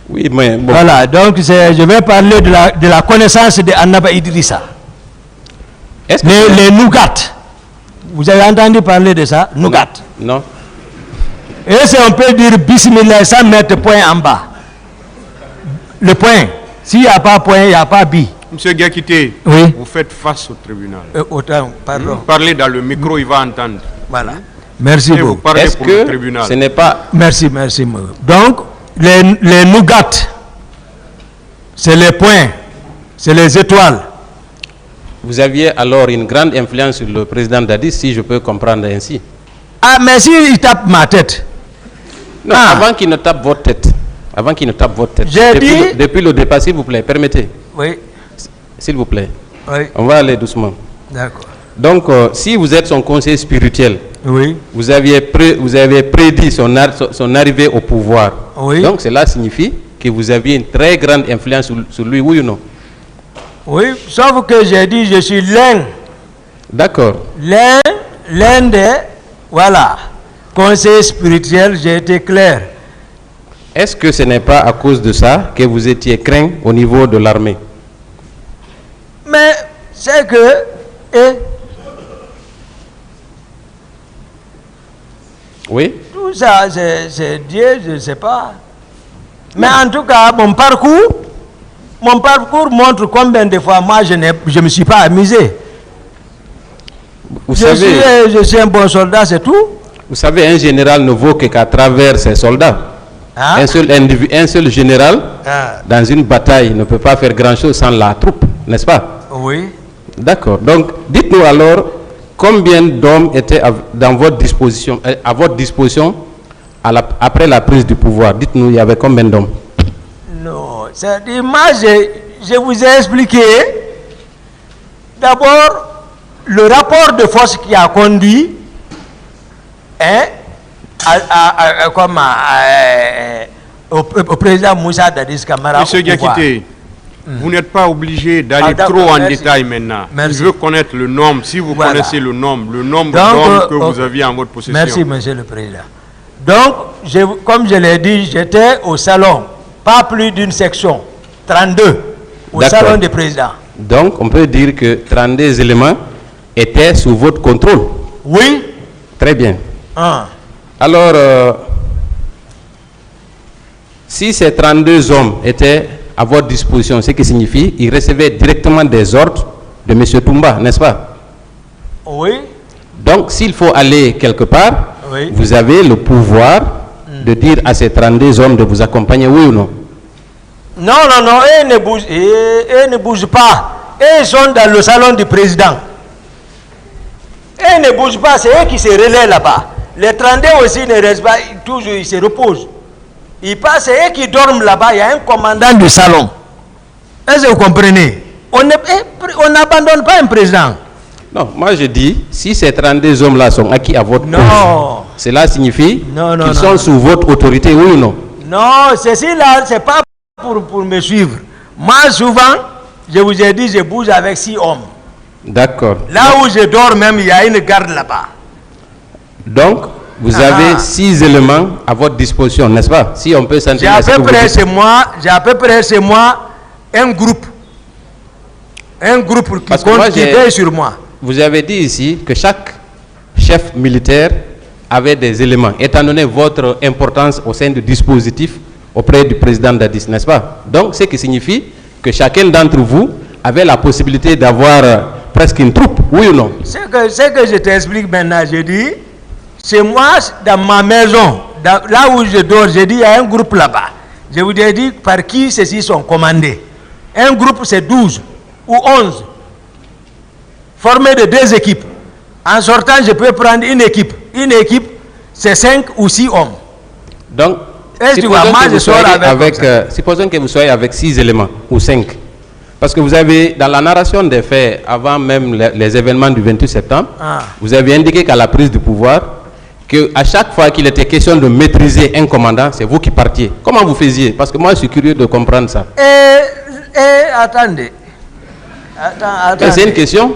Oui, mais bon. Voilà, donc je vais parler de la connaissance de Annaba Idrissa. Les nougats. Vous avez entendu parler de ça? Nougat. Non. Et si on peut dire bismillah sans mettre point en bas. Le point. S'il n'y a pas point, il n'y a pas bi. Monsieur Diakité, oui. Vous faites face au tribunal. Autant, pardon. Parlez dans le micro, il va entendre. Voilà. Merci beaucoup. Est-ce que ce n'est pas... Merci. Donc, les nougats, c'est les points, c'est les étoiles. Vous aviez alors une grande influence sur le président Dadis, si je peux comprendre ainsi. Ah, mais si il tape ma tête. Non, avant qu'il ne tape votre tête. Avant qu'il ne tape votre tête. Depuis le départ, s'il vous plaît, permettez. Oui. S'il vous plaît. Oui. On va aller doucement. D'accord. Donc, si vous êtes son conseiller spirituel, oui. vous avez prédit son arrivée au pouvoir. Oui. Donc, cela signifie que vous aviez une très grande influence sur lui, oui ou non? Oui, sauf que j'ai dit je suis l'un. D'accord. L'un des, voilà, conseillers spirituels, j'ai été clair. Est-ce que ce n'est pas à cause de ça que vous étiez craint au niveau de l'armée? Mais c'est que... Oui. Tout ça, c'est Dieu, je ne sais pas. Mais en tout cas, mon parcours montre combien de fois moi je ne me suis pas amusé. Je suis un bon soldat, c'est tout. Vous savez, un général ne vaut qu'à travers ses soldats. Hein? Un seul général dans une bataille ne peut pas faire grand-chose sans la troupe, n'est-ce pas? Oui. D'accord. Donc, dites-nous alors, combien d'hommes étaient à votre disposition après la prise du pouvoir? Dites-nous, il y avait combien d'hommes? Non, c'est-à-dire, moi, je vous ai expliqué d'abord le rapport de force qui a conduit au président Moussa Dadis Camara. Monsieur Diakité, vous n'êtes pas obligé d'aller trop en détail maintenant. Je veux connaître le nombre, si vous connaissez le nombre d'hommes que vous aviez en votre possession. Merci, monsieur le président. Donc, comme je l'ai dit, j'étais au salon, pas plus d'une section, 32, au salon du président. Donc, on peut dire que 32 éléments étaient sous votre contrôle. Oui. Très bien. Alors, si ces 32 hommes étaient à votre disposition, ce qui signifie qu'ils recevaient directement des ordres de M. Toumba, n'est-ce pas? Oui. Donc, s'il faut aller quelque part, oui, vous avez le pouvoir de dire à ces 32 hommes de vous accompagner, oui ou non? Non, eux ne bougent pas. Eux sont dans le salon du président. Eux ne bougent pas, c'est eux qui se relaient là-bas. Les 32 aussi ne restent pas, toujours ils se reposent. Ils passent, c'est eux qui dorment là-bas, il y a un commandant du salon. Est-ce que vous comprenez? On n'abandonne pas un président. Non, moi je dis, si ces 32 hommes-là sont acquis à votre cause, cela signifie qu'ils sont sous votre autorité, oui ou non? Non, ceci-là, ce n'est pas pour me suivre. Moi, souvent, je vous ai dit, je bouge avec 6 hommes. D'accord. Là où je dors même, il y a une garde là-bas. Donc, vous avez 6 éléments à votre disposition, n'est-ce pas? Si on peut sentir. J'ai à peu près chez moi un groupe qui veille sur moi. Vous avez dit ici que chaque chef militaire avait des éléments, étant donné votre importance au sein du dispositif auprès du président Dadis, n'est-ce pas? Donc, ce qui signifie que chacun d'entre vous avait la possibilité d'avoir presque une troupe, oui ou non? Ce que je t'explique maintenant, je dis, c'est moi, dans ma maison, là où je dors, je dis, il y a un groupe là-bas. Je vous ai dit par qui ceux-ci sont commandés. Un groupe, c'est 12 ou 11, formé de 2 équipes. En sortant, je peux prendre une équipe. Une équipe, c'est 5 ou 6 hommes. Donc, supposons que vous soyez avec 6 éléments ou 5. Parce que vous avez, dans la narration des faits, avant même les événements du 28 septembre, vous avez indiqué qu'à la prise du pouvoir, qu'à chaque fois qu'il était question de maîtriser un commandant, c'est vous qui partiez. Comment vous faisiez? Parce que moi, je suis curieux de comprendre ça. Attendez. C'est une question?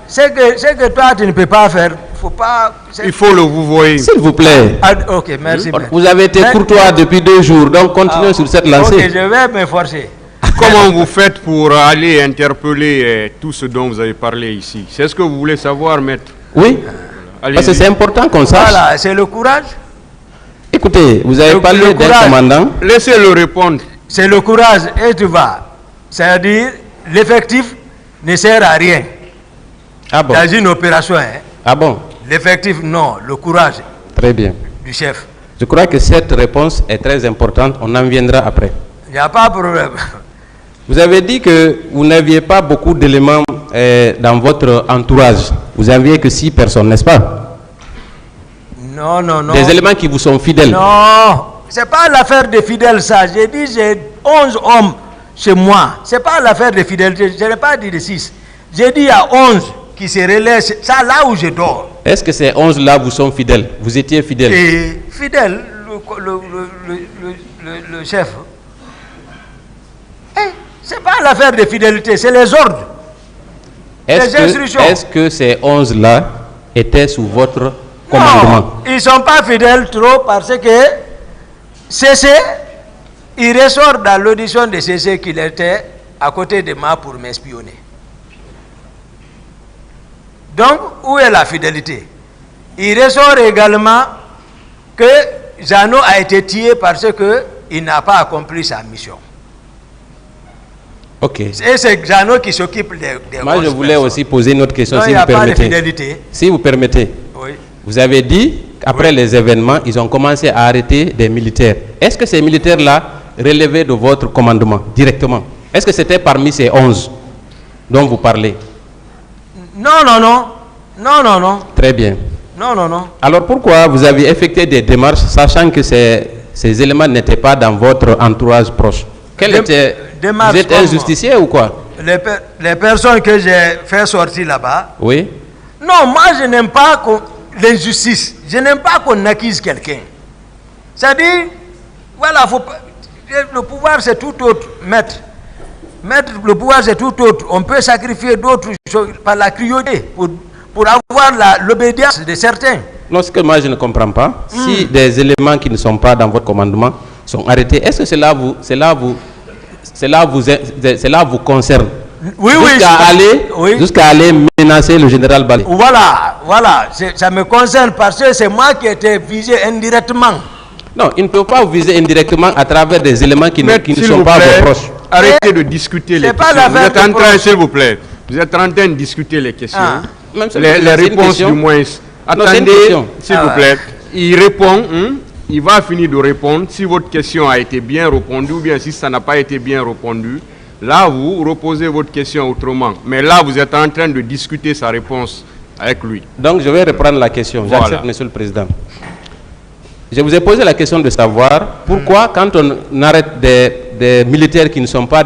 C'est que toi, tu ne peux pas faire. Faut pas, il faut le vous voyez. S'il vous plaît. Ok, merci. Vous avez été courtois depuis 2 jours, donc continuez sur cette lancée. Ok, je vais m'efforcer. Comment vous faites pour aller interpeller tout ce dont vous avez parlé ici? C'est ce que vous voulez savoir, maître? Oui, parce que c'est important qu'on sache. Voilà, c'est le courage. Écoutez, vous avez parlé d'un commandant. Laissez-le répondre. C'est le courage, et tu vas. C'est-à-dire, l'effectif ne sert à rien. Ah bon? Dans une opération, hein. Ah bon? L'effectif, non. Le courage. Très bien. Du chef. Je crois que cette réponse est très importante. On en viendra après. Il n'y a pas de problème. Vous avez dit que vous n'aviez pas beaucoup d'éléments dans votre entourage. Vous n'aviez que 6 personnes, n'est-ce pas? Non, non, non. Des éléments qui vous sont fidèles. Non, c'est pas l'affaire des fidèles, ça. J'ai dit, j'ai 11 hommes chez moi. C'est pas l'affaire des fidélités. Je n'ai pas dit de 6. J'ai dit, il y a 11 qui se relaient. Ça, là où je dors. Est-ce que ces 11-là vous sont fidèles? Vous étiez fidèles? Et fidèle, le chef. C'est pas l'affaire de fidélité, c'est les ordres. Les instructions. Est-ce que ces 11-là étaient sous votre commandement? Non, ils ne sont pas fidèles trop parce que CC, il ressort dans l'audition de CC qu'il était à côté de moi pour m'espionner. Donc, où est la fidélité? Il ressort également que Jeannot a été tué parce qu'il n'a pas accompli sa mission. Ok. Et c'est Jeannot qui s'occupe des Moi, je voulais aussi poser une autre question, non, si vous permettez. Pas de fidélité. Si vous permettez. Oui. Vous avez dit qu'après les événements, ils ont commencé à arrêter des militaires. Est-ce que ces militaires-là relevaient de votre commandement directement? Est-ce que c'était parmi ces 11 dont vous parlez? Non, non, non. Non, non, non. Très bien. Non, non, non. Alors pourquoi vous avez effectué des démarches sachant que ces éléments n'étaient pas dans votre entourage proche? Vous êtes un justicier ou quoi? Les personnes que j'ai fait sortir là-bas. Oui. Non, moi je n'aime pas l'injustice. Je n'aime pas qu'on accuse quelqu'un. C'est-à-dire, voilà, le pouvoir c'est tout autre, maître. Maître, le pouvoir c'est tout autre. On peut sacrifier d'autres choses par la cruauté pour avoir l'obédience de certains. Non, ce que moi je ne comprends pas, si des éléments qui ne sont pas dans votre commandement sont arrêtés, est-ce que cela vous concerne? Oui, jusqu'à aller menacer le général Balé. Voilà, voilà, ça me concerne parce que c'est moi qui ai été visé indirectement. Non, il ne peut pas vous viser indirectement à travers des éléments qui ne sont pas vos proches. Arrêtez de discuter les questions. Vous êtes en train, s'il vous plaît, vous êtes en train de discuter les questions. Les réponses du moins. Attendez, s'il vous plaît. Il répond, il va finir de répondre. Si votre question a été bien répondue ou bien si ça n'a pas été bien répondu, là vous reposez votre question autrement. Mais là vous êtes en train de discuter sa réponse avec lui. Donc je vais reprendre la question. Voilà. J'accepte, Monsieur le Président. Je vous ai posé la question de savoir pourquoi quand on arrête des militaires qui ne sont pas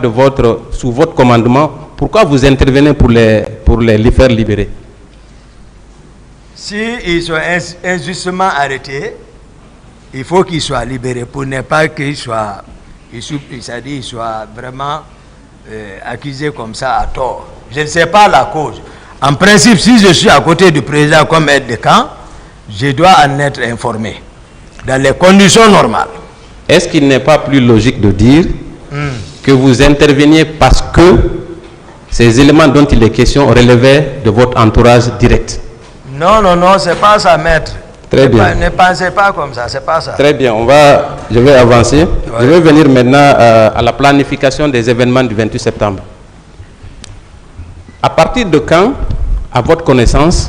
sous votre commandement, pourquoi vous intervenez pour les faire libérer? S'ils sont injustement arrêtés, il faut qu'ils soient libérés pour ne pas qu'ils soient vraiment accusés comme ça à tort. Je ne sais pas la cause. En principe, si je suis à côté du président comme aide de camp, je dois en être informé dans les conditions normales. Est-ce qu'il n'est pas plus logique de dire que vous interveniez parce que ces éléments dont il est question relevaient de votre entourage direct? Non, non, non, c'est pas ça, maître. Très bien. Ne pensez pas comme ça, c'est pas ça. Très bien, je vais avancer. Ouais. Je vais venir maintenant à la planification des événements du 28 septembre. À partir de quand, à votre connaissance,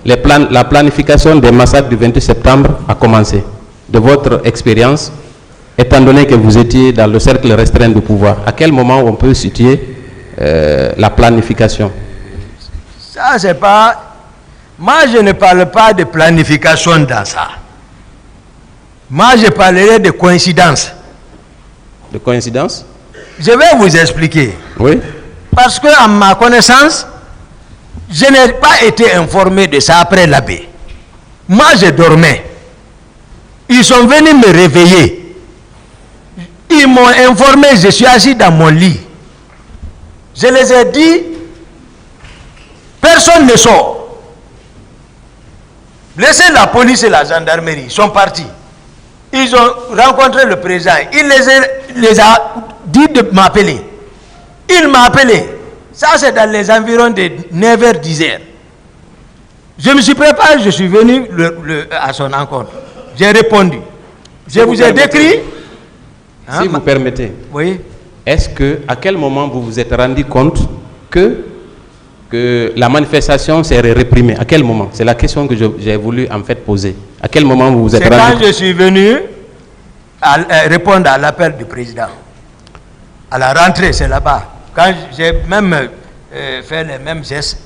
la planification des massacres du 28 septembre a commencé? De votre expérience, étant donné que vous étiez dans le cercle restreint du pouvoir, à quel moment on peut situer la planification? Ça, c'est pas... Moi, je ne parle pas de planification dans ça. Moi, je parlerai de coïncidence. De coïncidence? Je vais vous expliquer. Oui. Parce que, à ma connaissance, je n'ai pas été informé de ça après l'abbé. Moi, je dormais. Ils sont venus me réveiller. Ils m'ont informé, je suis assis dans mon lit. Je les ai dit, personne ne sort. Laissez la police et la gendarmerie, ils sont partis. Ils ont rencontré le président, il les a dit de m'appeler. Il m'a appelé. Ça, c'est dans les environs de 9h, 10h. Je me suis préparé, je suis venu à son rencontre. J'ai répondu. Je vous ai décrit. Si vous permettez. Oui. Est-ce que, à quel moment vous vous êtes rendu compte que la manifestation serait réprimée? À quel moment? C'est la question que j'ai voulu en fait poser. À quel moment vous vous êtes rendu compte? C'est quand je suis venu répondre à l'appel du président. À la rentrée, c'est là-bas. Quand j'ai même fait les mêmes gestes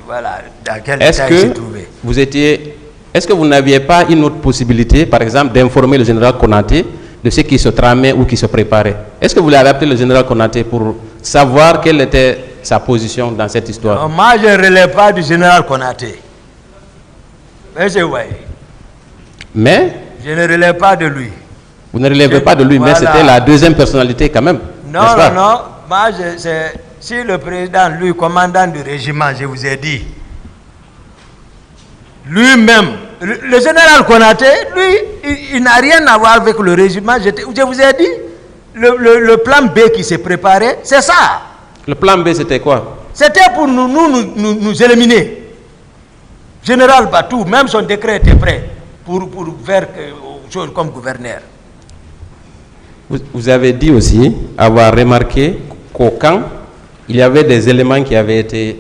voilà, dans quel état il s'est trouvé. Est-ce que vous n'aviez pas une autre possibilité, par exemple, d'informer le général Konaté de ce qui se tramait ou qui se préparait? Est-ce que vous l'avez appelé le général Konaté pour savoir quelle était sa position dans cette histoire? Non, moi, je ne relève pas du général Konaté. Mais je ne relève pas de lui. Vous ne relèvez pas de lui, voilà. Mais c'était la deuxième personnalité quand même. Non, non. Moi, si le président, lui, commandant du régiment, je vous ai dit, lui-même, le général Konaté, lui, il n'a rien à voir avec le régiment. Je vous ai dit, le plan B qui s'est préparé, c'est ça. Le plan B, c'était quoi? C'était pour nous éliminer. Général Batou, même son décret était prêt pour faire chose comme gouverneur. Vous avez dit aussi avoir remarqué qu'au camp, il y avait des éléments qui avaient été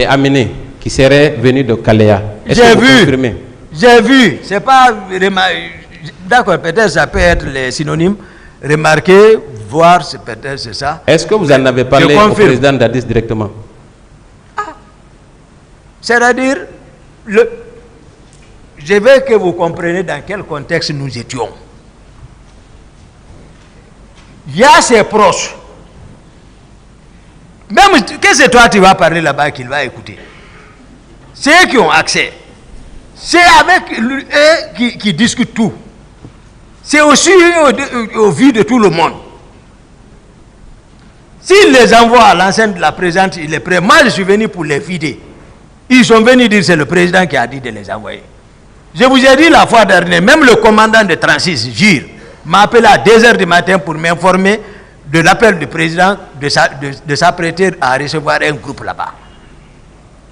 amenés, qui seraient venus de Kalea. J'ai vu. J'ai vu. C'est pas... D'accord, peut-être ça peut être les synonymes. Remarquer, voir, peut-être c'est ça. Est-ce que vous en avez parlé au président d'Addis directement? C'est-à-dire, je veux que vous compreniez dans quel contexte nous étions. Il y a ses proches. Même que c'est toi qui vas parler là-bas qu'il va écouter. C'est eux qui ont accès. C'est avec eux qui discutent tout. C'est aussi au vu de tout le monde. S'il les envoie à l'enceinte de la présidente, il est prêt. Moi, je suis venu pour les vider. Ils sont venus dire que c'est le président qui a dit de les envoyer. Je vous ai dit la fois dernière, même le commandant de 36, Gire, m'a appelé à 2h du matin pour m'informer de l'appel du président de s'apprêter à recevoir un groupe là-bas.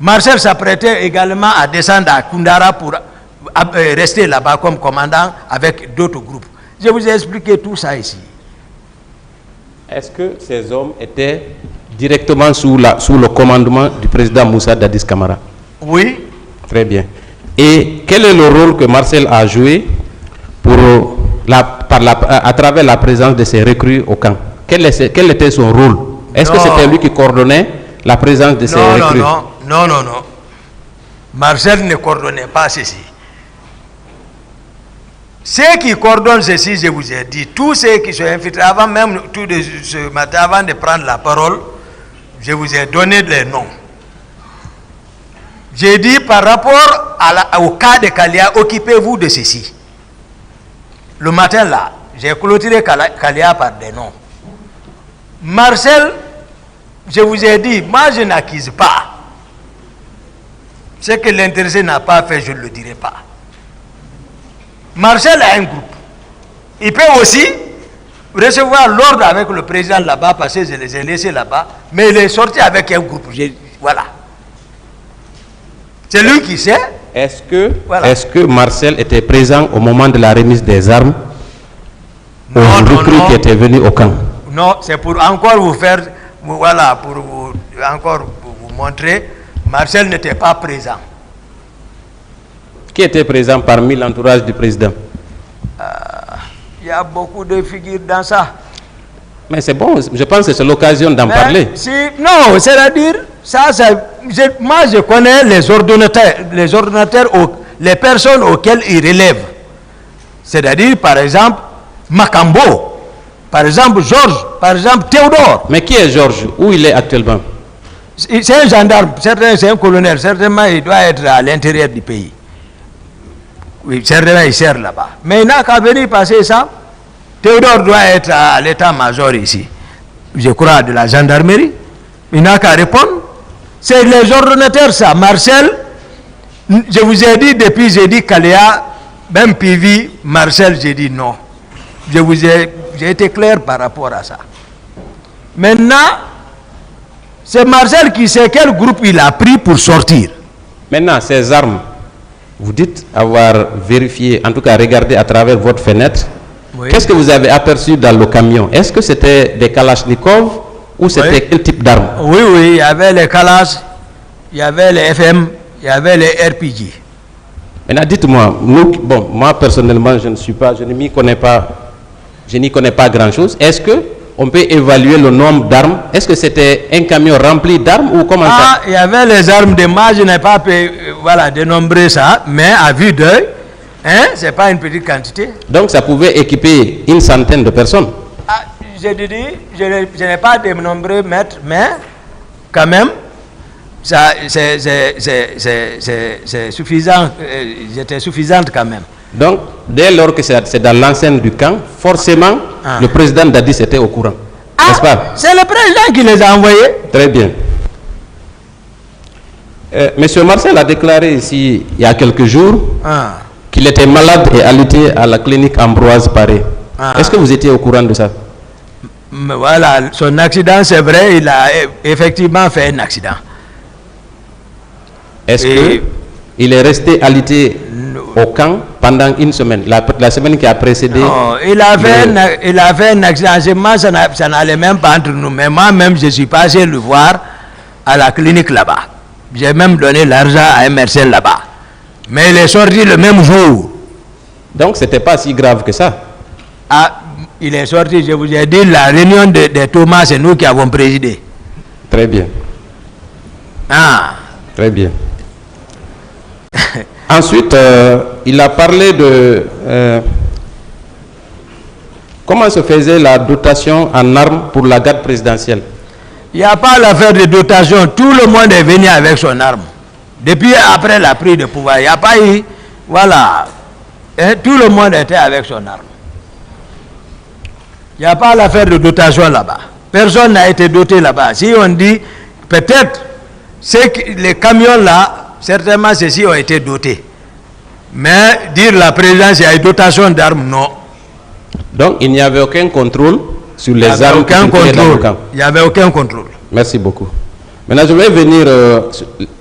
Marcel s'apprêtait également à descendre à Koundara pour rester là-bas comme commandant avec d'autres groupes. Je vous ai expliqué tout ça ici. Est-ce que ces hommes étaient directement sous le commandement du président Moussa Dadis Camara? Oui. Très bien. Et quel est le rôle que Marcel a joué à travers la présence de ces recrues au camp? Quel était son rôle? Est-ce que c'était lui qui coordonnait la présence de ces recrues? Non. Marcel ne coordonnait pas ceci. Ceux qui coordonnent ceci, je vous ai dit, tous ceux qui sont infiltrés, avant même tout de ce matin, avant de prendre la parole, je vous ai donné les noms. J'ai dit par rapport au cas de Kalea, occupez-vous de ceci. Le matin là, j'ai clôturé Kalea par des noms. Marcel, je vous ai dit, moi je n'accuse pas. Ce que l'intéressé n'a pas fait, je ne le dirai pas. Marcel a un groupe. Il peut aussi recevoir l'ordre avec le président là-bas, parce que je les ai laissés là-bas, mais il est sorti avec un groupe. Voilà. C'est lui qui sait. Est-ce que Marcel était présent au moment de la remise des armes aux recrues qui étaient venus au camp? Non, c'est pour encore vous faire, voilà, pour vous montrer, Marcel n'était pas présent. Qui était présent parmi l'entourage du président? Il y a beaucoup de figures dans ça. Mais c'est bon, je pense que c'est l'occasion d'en parler. Non, c'est-à-dire, moi je connais les ordonnateurs, les personnes auxquelles ils relèvent. C'est-à-dire, par exemple, Makambo, par exemple, Georges, par exemple, Théodore. Mais qui est Georges? Où il est actuellement? C'est un gendarme, c'est un colonel, certainement il doit être à l'intérieur du pays. Oui, certainement il sert là-bas. Mais il n'a qu'à venir passer ça. Théodore doit être à l'état-major ici, je crois, de la gendarmerie. Il n'a qu'à répondre. C'est les ordonnateurs, ça. Marcel, je vous ai dit depuis, j'ai dit Kaléa, même Pivi, Marcel, j'ai dit non. J'ai été clair par rapport à ça. Maintenant, c'est Marcel qui sait quel groupe il a pris pour sortir. Maintenant, ces armes, vous dites avoir vérifié, en tout cas regardé à travers votre fenêtre. Oui. Qu'est-ce que vous avez aperçu dans le camion? Est-ce que c'était des Kalachnikov ou c'était quel type d'armes? Oui, il y avait les Kalash, il y avait les FM, il y avait les RPG. Maintenant, dites-moi, moi personnellement, je n'y connais pas grand-chose. Est-ce que on peut évaluer le nombre d'armes? Est-ce que c'était un camion rempli d'armes ou comment ça? Il y avait les armes de moi, je n'ai pas pu dénombrer ça, mais à vue d'œil, ce n'est pas une petite quantité. Donc ça pouvait équiper une centaine de personnes? Je n'ai pas dénombré, mais quand même, c'est suffisant, j'étais suffisante quand même. Donc, dès lors que c'est dans l'enceinte du camp, forcément, le président Dadis était au courant. N'est-ce pas? C'est le président qui les a envoyés. Très bien. Monsieur Marcel a déclaré ici, il y a quelques jours, qu'il était malade et alité à la clinique Ambroise Paré. Est-ce que vous étiez au courant de ça? Voilà, son accident, c'est vrai, il a effectivement fait un accident. Est-ce qu'il est resté alité au camp pendant une semaine, la semaine qui a précédé? Non, il a fait un accident. Moi, ça n'allait même pas entre nous. Mais moi-même, je suis passé le voir à la clinique là-bas. J'ai même donné l'argent à un médecin là-bas. Mais il est sorti le même jour. Donc, ce n'était pas si grave que ça? Il est sorti, je vous ai dit, la réunion de Thomas, c'est nous qui avons présidé. Très bien. Très bien. Ensuite, il a parlé de comment se faisait la dotation en armes pour la garde présidentielle. Il n'y a pas l'affaire de dotation. Tout le monde est venu avec son arme. Depuis après la prise de pouvoir, il n'y a pas eu... Voilà. Tout le monde était avec son arme. Il n'y a pas l'affaire de dotation là-bas. Personne n'a été doté là-bas. Si on dit, peut-être, les camions là, certainement ceux-ci ont été dotés. Mais dire la présidence, il y a une dotation d'armes, non. Donc il n'y avait aucun contrôle sur les armes? Il n'y avait aucun contrôle. Merci beaucoup. Maintenant, je vais venir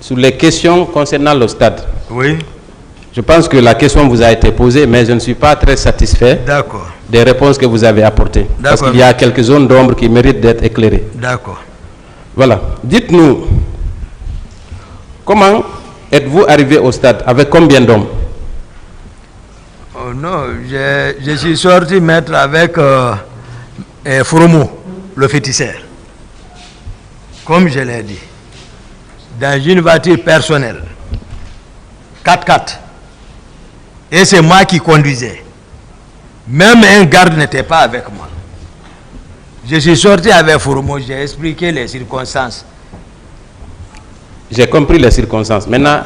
sur les questions concernant le stade. Oui. Je pense que la question vous a été posée, mais je ne suis pas très satisfait des réponses que vous avez apportées. Parce qu'il y a quelques zones d'ombre qui méritent d'être éclairées. D'accord. Voilà. Dites-nous, comment êtes-vous arrivé au stade? Avec combien d'hommes? Oh non, je suis sorti mettre avec Fromo, le féticheur. Comme je l'ai dit, dans une voiture personnelle, 4x4. Et c'est moi qui conduisais. Même un garde n'était pas avec moi. Je suis sorti avec Fromo, j'ai expliqué les circonstances. J'ai compris les circonstances. Maintenant,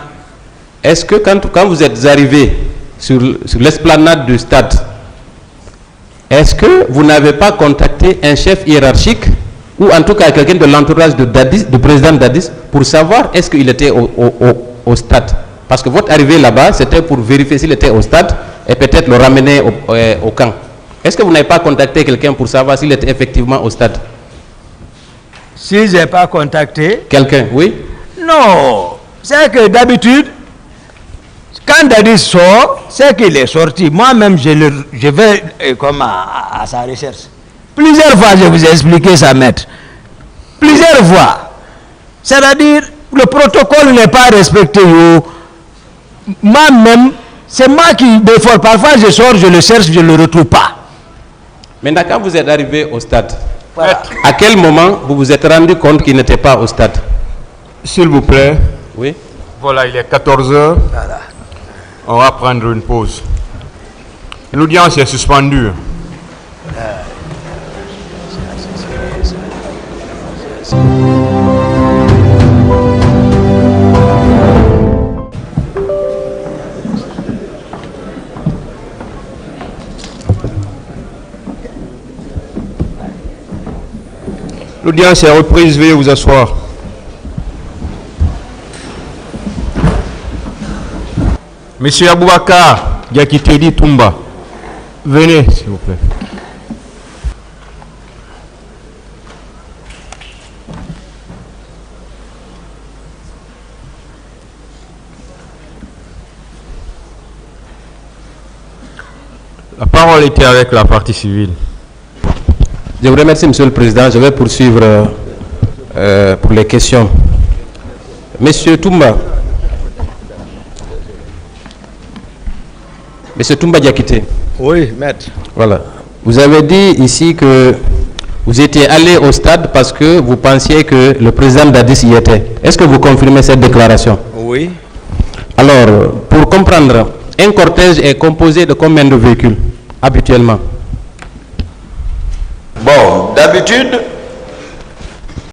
est-ce que quand vous êtes arrivé sur l'esplanade du stade, est-ce que vous n'avez pas contacté un chef hiérarchique ou en tout cas quelqu'un de l'entourage du président Dadis pour savoir est-ce qu'il était au stade? Parce que votre arrivée là-bas, c'était pour vérifier s'il était au stade et peut-être le ramener au camp. Est-ce que vous n'avez pas contacté quelqu'un pour savoir s'il était effectivement au stade? Si je n'ai pas contacté... Quelqu'un, oui? Non. C'est que d'habitude, quand Dadis sort, c'est qu'il est sorti. Moi-même, je vais à sa recherche. Plusieurs fois, je vous ai expliqué ça, maître. Plusieurs fois. C'est-à-dire, le protocole n'est pas respecté. Moi-même, c'est moi qui défaut. Parfois, je sors, je le cherche, je ne le retrouve pas. Maintenant, quand vous êtes arrivé au stade, voilà, à quel moment vous vous êtes rendu compte qu'il n'était pas au stade? S'il vous plaît. Oui. Voilà, il est 14 h. Voilà. On va prendre une pause. L'audience est suspendue. L'audience est reprise, veuillez vous asseoir. Monsieur Aboubakar Diakité Toumba, venez s'il vous plaît. La parole était avec la partie civile. Je vous remercie, Monsieur le Président. Je vais poursuivre pour les questions. Monsieur Toumba. Monsieur Toumba Diakité. Oui, maître. Voilà. Vous avez dit ici que vous étiez allé au stade parce que vous pensiez que le président Dadis y était. Est-ce que vous confirmez cette déclaration? Oui. Alors, pour comprendre, un cortège est composé de combien de véhicules habituellement? Bon, d'habitude,